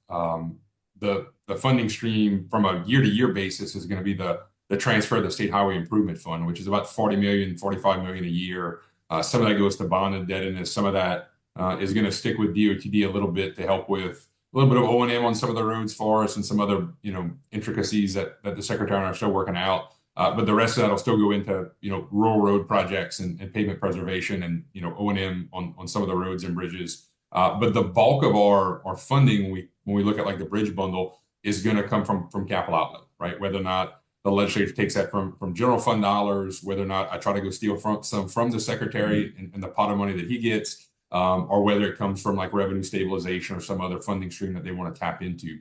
The funding stream from a year-to-year basis is going to be the transfer of the State Highway Improvement Fund, which is about 40 million, 45 million a year. Some of that goes to bond indebtedness. Some of that is going to stick with DOTD a little bit to help with a little bit of O&M on some of the roads for us and some other intricacies that the secretary and I are still working out. But the rest of that will still go into rural road projects and pavement preservation and O&M on some of the roads and bridges. But the bulk of our funding when we look at like the bridge bundle is going to come from capital outlay, right? Whether or not the legislature takes that from general fund dollars, whether or not I try to go steal some from the secretary and the pot of money that he gets, or whether it comes from like revenue stabilization or some other funding stream that they want to tap into.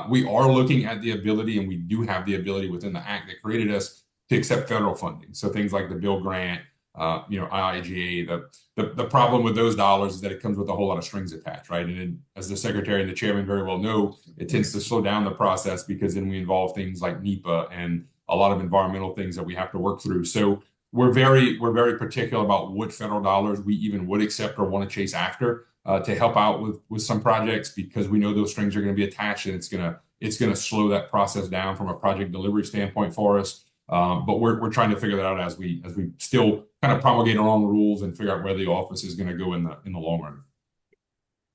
We are looking at the ability, and we do have the ability within the act that created us to accept federal funding. So things like the Bill Grant, IIGA. The problem with those dollars is that it comes with a whole lot of strings attached, right? And then, as the secretary and the chairman very well know, it tends to slow down the process because then we involve things like NEPA and a lot of environmental things that we have to work through. So we're very particular about what federal dollars we even would accept or want to chase after to help out with some projects, because we know those strings are going to be attached and it's going to slow that process down from a project delivery standpoint for us. But we're trying to figure that out as we still kind of promulgate our own rules and figure out where the office is going to go in the long run.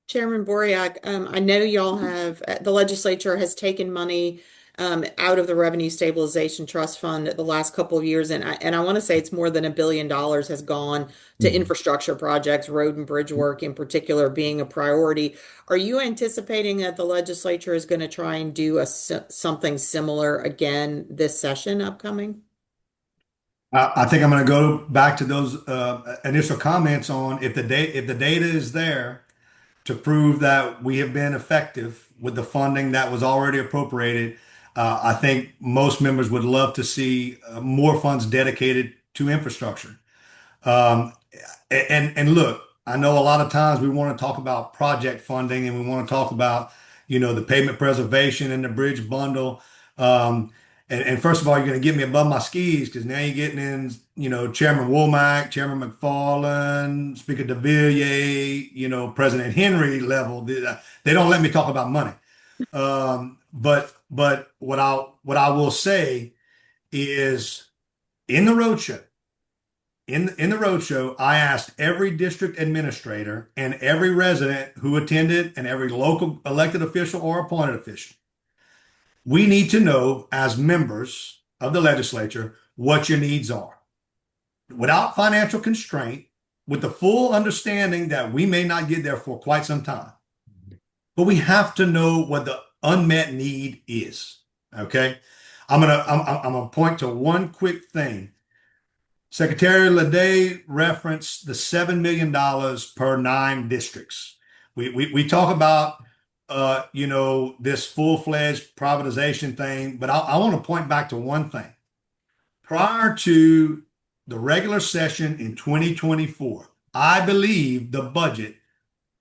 Chairman Bourriaque, I know y'all have the legislature has taken money out of the Revenue Stabilization Trust Fund the last couple of years. And I want to say it's more than $1 billion has gone to infrastructure projects, road and bridge work in particular being a priority. Are you anticipating that the legislature is going to try and do something similar again this session upcoming? I think I'm going to go back to those initial comments on if the data is there to prove that we have been effective with the funding that was already appropriated. I think most members would love to see more funds dedicated to infrastructure. Um, and look, I know a lot of times we want to talk about project funding and we want to talk about, the pavement preservation and the bridge bundle. Um, and first of all, you're going to get me above my skis because now you're getting in, Chairman Womack, Chairman McFarland, Speaker DeVilliers, President Henry level. They don't let me talk about money. But what I will say is in the roadshow. In the roadshow, I asked every district administrator and every resident who attended and every local elected official or appointed official. We need to know as members of the legislature what your needs are without financial constraint, with the full understanding that we may not get there for quite some time. But we have to know what the unmet need is. Okay. I'm gonna point to one quick thing. Secretary Ledet referenced the $7 million per 9 districts. We talk about this full-fledged privatization thing, but I want to point back to one thing. Prior to the regular session in 2024, I believe the budget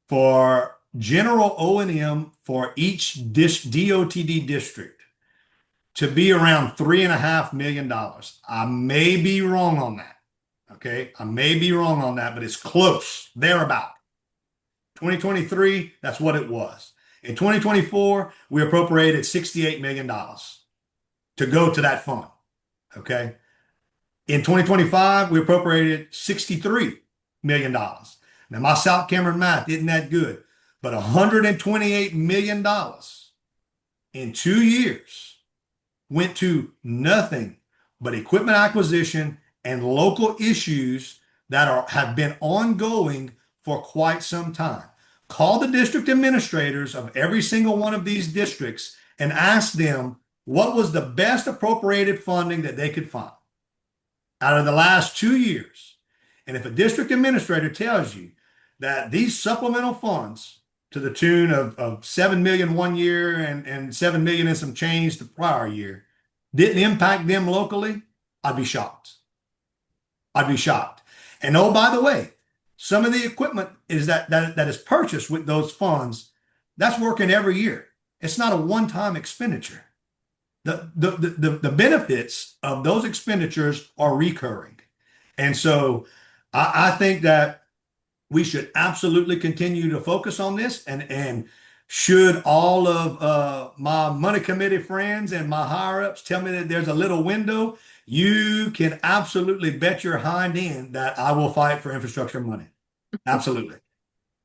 for general O&M for each DOTD district to be around $3.5 million. I may be wrong on that. Okay. I may be wrong on that, but it's close, thereabout. 2023, that's what it was. In 2024, we appropriated $68 million to go to that fund. Okay. In 2025, we appropriated $63 million. Now, my South Cameron math isn't that good, but $128 million in 2 years went to nothing but equipment acquisition and local issues that have been ongoing for quite some time. Call the district administrators of every single one of these districts and ask them what was the best appropriated funding that they could find out of the last 2 years. And if a district administrator tells you that these supplemental funds to the tune of 7 million one year and 7 million and some change the prior year didn't impact them locally, I'd be shocked. I'd be shocked. And oh, by the way, some of the equipment is that is purchased with those funds, that's working every year. It's not a one-time expenditure. The benefits of those expenditures are recurring. And so I think that we should absolutely continue to focus on this. And should all of my money committee friends and my higher ups tell me that there's a little window, you can absolutely bet your hind end that I will fight for infrastructure money. Absolutely.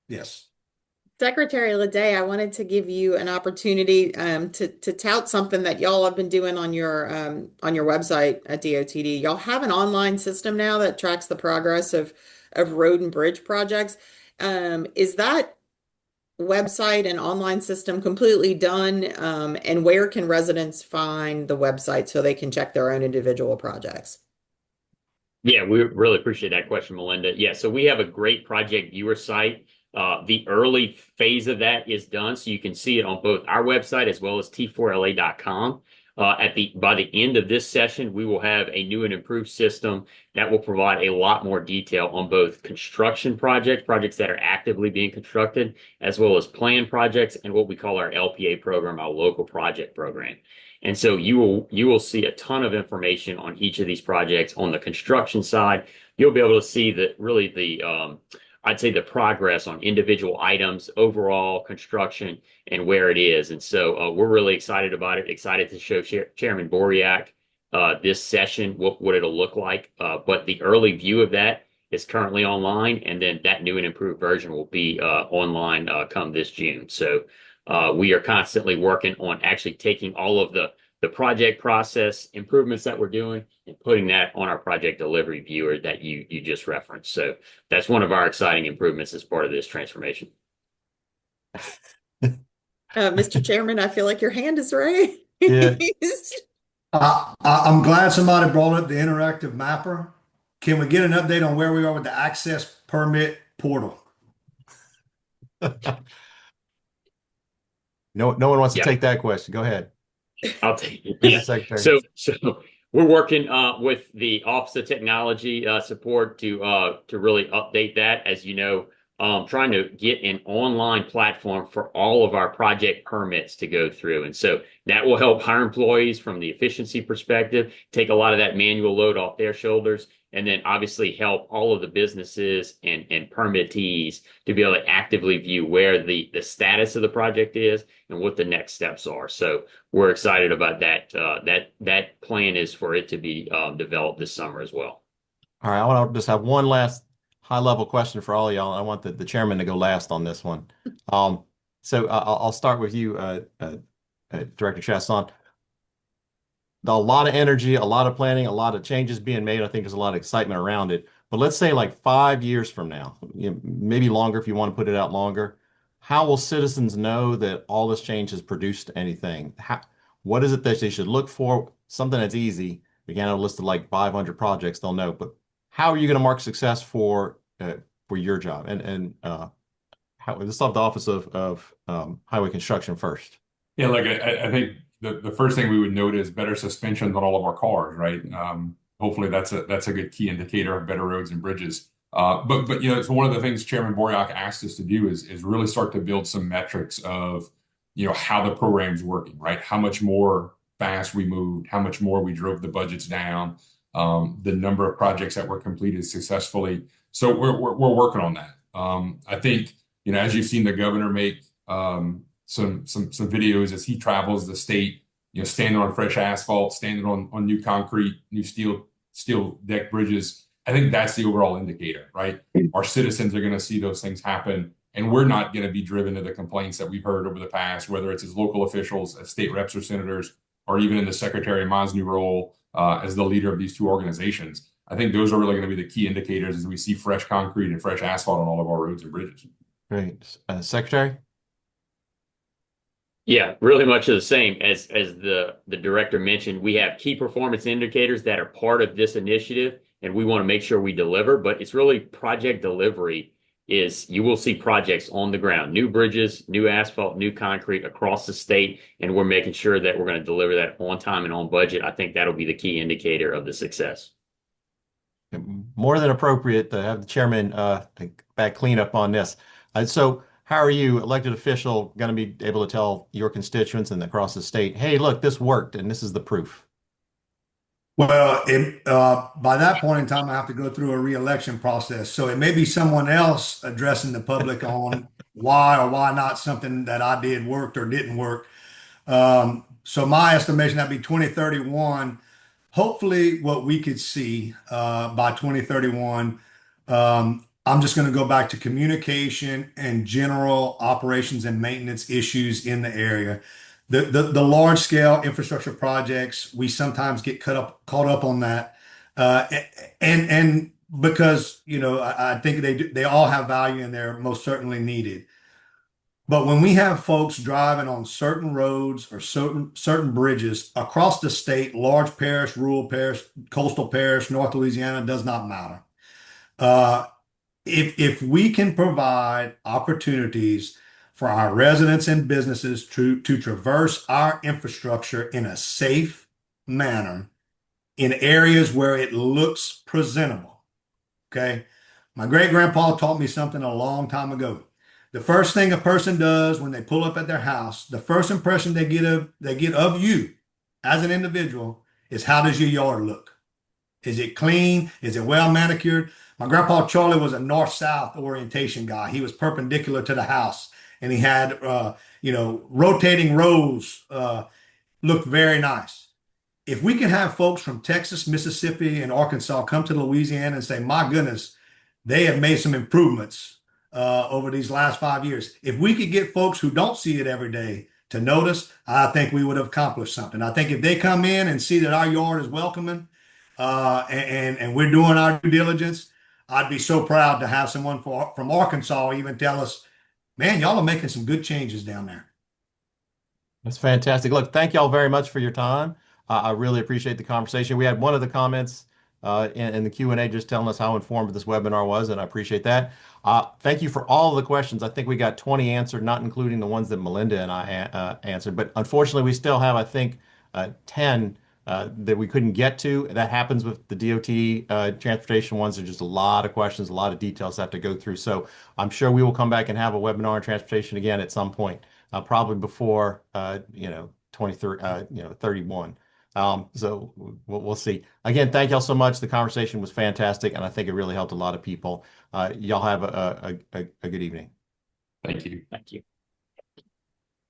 Yes. Secretary Ledet, I wanted to give you an opportunity to tout something that y'all have been doing on your website at DOTD. Y'all have an online system now that tracks the progress of road and bridge projects. Is that website and online system completely done? And where can residents find the website so they can check their own individual projects? Yeah, we really appreciate that question, Melinda. Yeah, so we have a great project viewer site. The early phase of that is done, so you can see it on both our website as well as t4la.com. By the end of this session, we will have a new and improved system that will provide a lot more detail on both construction projects that are actively being constructed, as well as planned projects and what we call our LPA program, our local project program. And so you will see a ton of information on each of these projects. On the construction side, you'll be able to see I'd say the progress on individual items, overall construction, and where it is. And so we're really excited about it, excited to show Chairman Bourriaque this session, what it'll look like. But the early view of that is currently online, and then that new and improved version will be online come this June. So we are constantly working on actually taking all of the the project process improvements that we're doing and putting that on our project delivery viewer that you just referenced. So that's one of our exciting improvements as part of this transformation. Mr. Chairman, I feel like your hand is raised. Yeah. I'm glad somebody brought up the interactive mapper. Can we get an update on where we are with the access permit portal? No one wants to Yeah. take that question. Go ahead. I'll take it. Mr. Yeah. Secretary. So we're working with the Office of Technology support to really update that. As you know, trying to get an online platform for all of our project permits to go through, and so that will help our employees from the efficiency perspective, take a lot of that manual load off their shoulders, and then obviously help all of the businesses and permittees to be able to actively view where the status of the project is and what the next steps are. So we're excited about that. That plan is for it to be developed this summer as well. All right, I want to just have one last high-level question for all of y'all. I want the chairman to go last on this one. So I'll start with you, Director Chaisson. A lot of energy, a lot of planning, a lot of changes being made. I think there's a lot of excitement around it. But let's say like 5 years from now, maybe longer if you want to put it out longer, how will citizens know that all this change has produced anything? What is it that they should look for? Something that's easy. We can't have a list of like 500 projects, they'll know. But how are you going to mark success for your job? And let's start the Office of Highway Construction first. Yeah, like I think the first thing we would note is better suspensions on all of our cars, right? Hopefully that's a good key indicator of better roads and bridges. But you know, it's one of the things Chairman Bourriaque asked us to do is really start to build some metrics of, you know, how the program's working, right? How much more fast we moved, how much more we drove the budgets down, the number of projects that were completed successfully. So we're working on that. I think, you know, as you've seen the governor make some videos as he travels the state, you know, standing on fresh asphalt, standing on new concrete, new steel deck bridges. I think that's the overall indicator, right? Our citizens are going to see those things happen, and we're not going to be driven to the complaints that we've heard over the past, whether it's as local officials, as state reps or senators, or even in the Secretary Ma's new role as the leader of these two organizations. I think those are really going to be the key indicators as we see fresh concrete and fresh asphalt on all of our roads and bridges. Great. Secretary? Yeah, really much of the same as the director mentioned. We have key performance indicators that are part of this initiative, and we want to make sure we deliver. But it's really project delivery is you will see projects on the ground, new bridges, new asphalt, new concrete across the state, and we're making sure that we're going to deliver that on time and on budget. I think that'll be the key indicator of the success. More than appropriate to have the chairman back clean up on this. So how are you, elected official, going to be able to tell your constituents and across the state, hey, look, this worked, and this is the proof? Well, by that point in time, I have to go through a re-election process. So it may be someone else addressing the public on why or why not something that I did worked or didn't work. So my estimation, that'd be 2031. Hopefully what we could see by 2031, I'm just going to go back to communication and general operations and maintenance issues in the area. The large scale infrastructure projects, we sometimes get caught up on that, and because you know I think they all have value and they're most certainly needed. But when we have folks driving on certain roads or certain bridges across the state, large parish, rural parish, coastal parish, North Louisiana, does not matter. If we can provide opportunities for our residents and businesses to traverse our infrastructure in a safe manner in areas where it looks presentable, okay? My great grandpa taught me something a long time ago. The first thing a person does when they pull up at their house, the first impression they get of you as an individual is, how does your yard look? Is it clean? Is it well manicured? My grandpa Charlie was a north-south orientation guy. He was perpendicular to the house, and he had rotating rows, looked very nice. If we can have folks from Texas, Mississippi, and Arkansas come to Louisiana and say, my goodness, they have made some improvements over these last 5 years. If we could get folks who don't see it every day to notice, I think we would have accomplished something. I think if they come in and see that our yard is welcoming, and we're doing our due diligence, I'd be so proud to have someone from Arkansas even tell us, man, y'all are making some good changes down there. That's fantastic. Look, thank y'all very much for your time. I really appreciate the conversation. We had one of the comments in the Q&A just telling us how informative this webinar was, and I appreciate that. Thank you for all of the questions. I think we got 20 answered, not including the ones that Melinda and I answered. But unfortunately, we still have, I think, 10 that we couldn't get to. That happens with the DOT transportation ones. There's just a lot of questions, a lot of details to have to go through. So I'm sure we will come back and have a webinar on transportation again at some point. Probably before 23 31. So we'll see. Again, thank y'all so much. The conversation was fantastic, and I think it really helped a lot of people. Y'all have a good evening. Thank you. Thank you.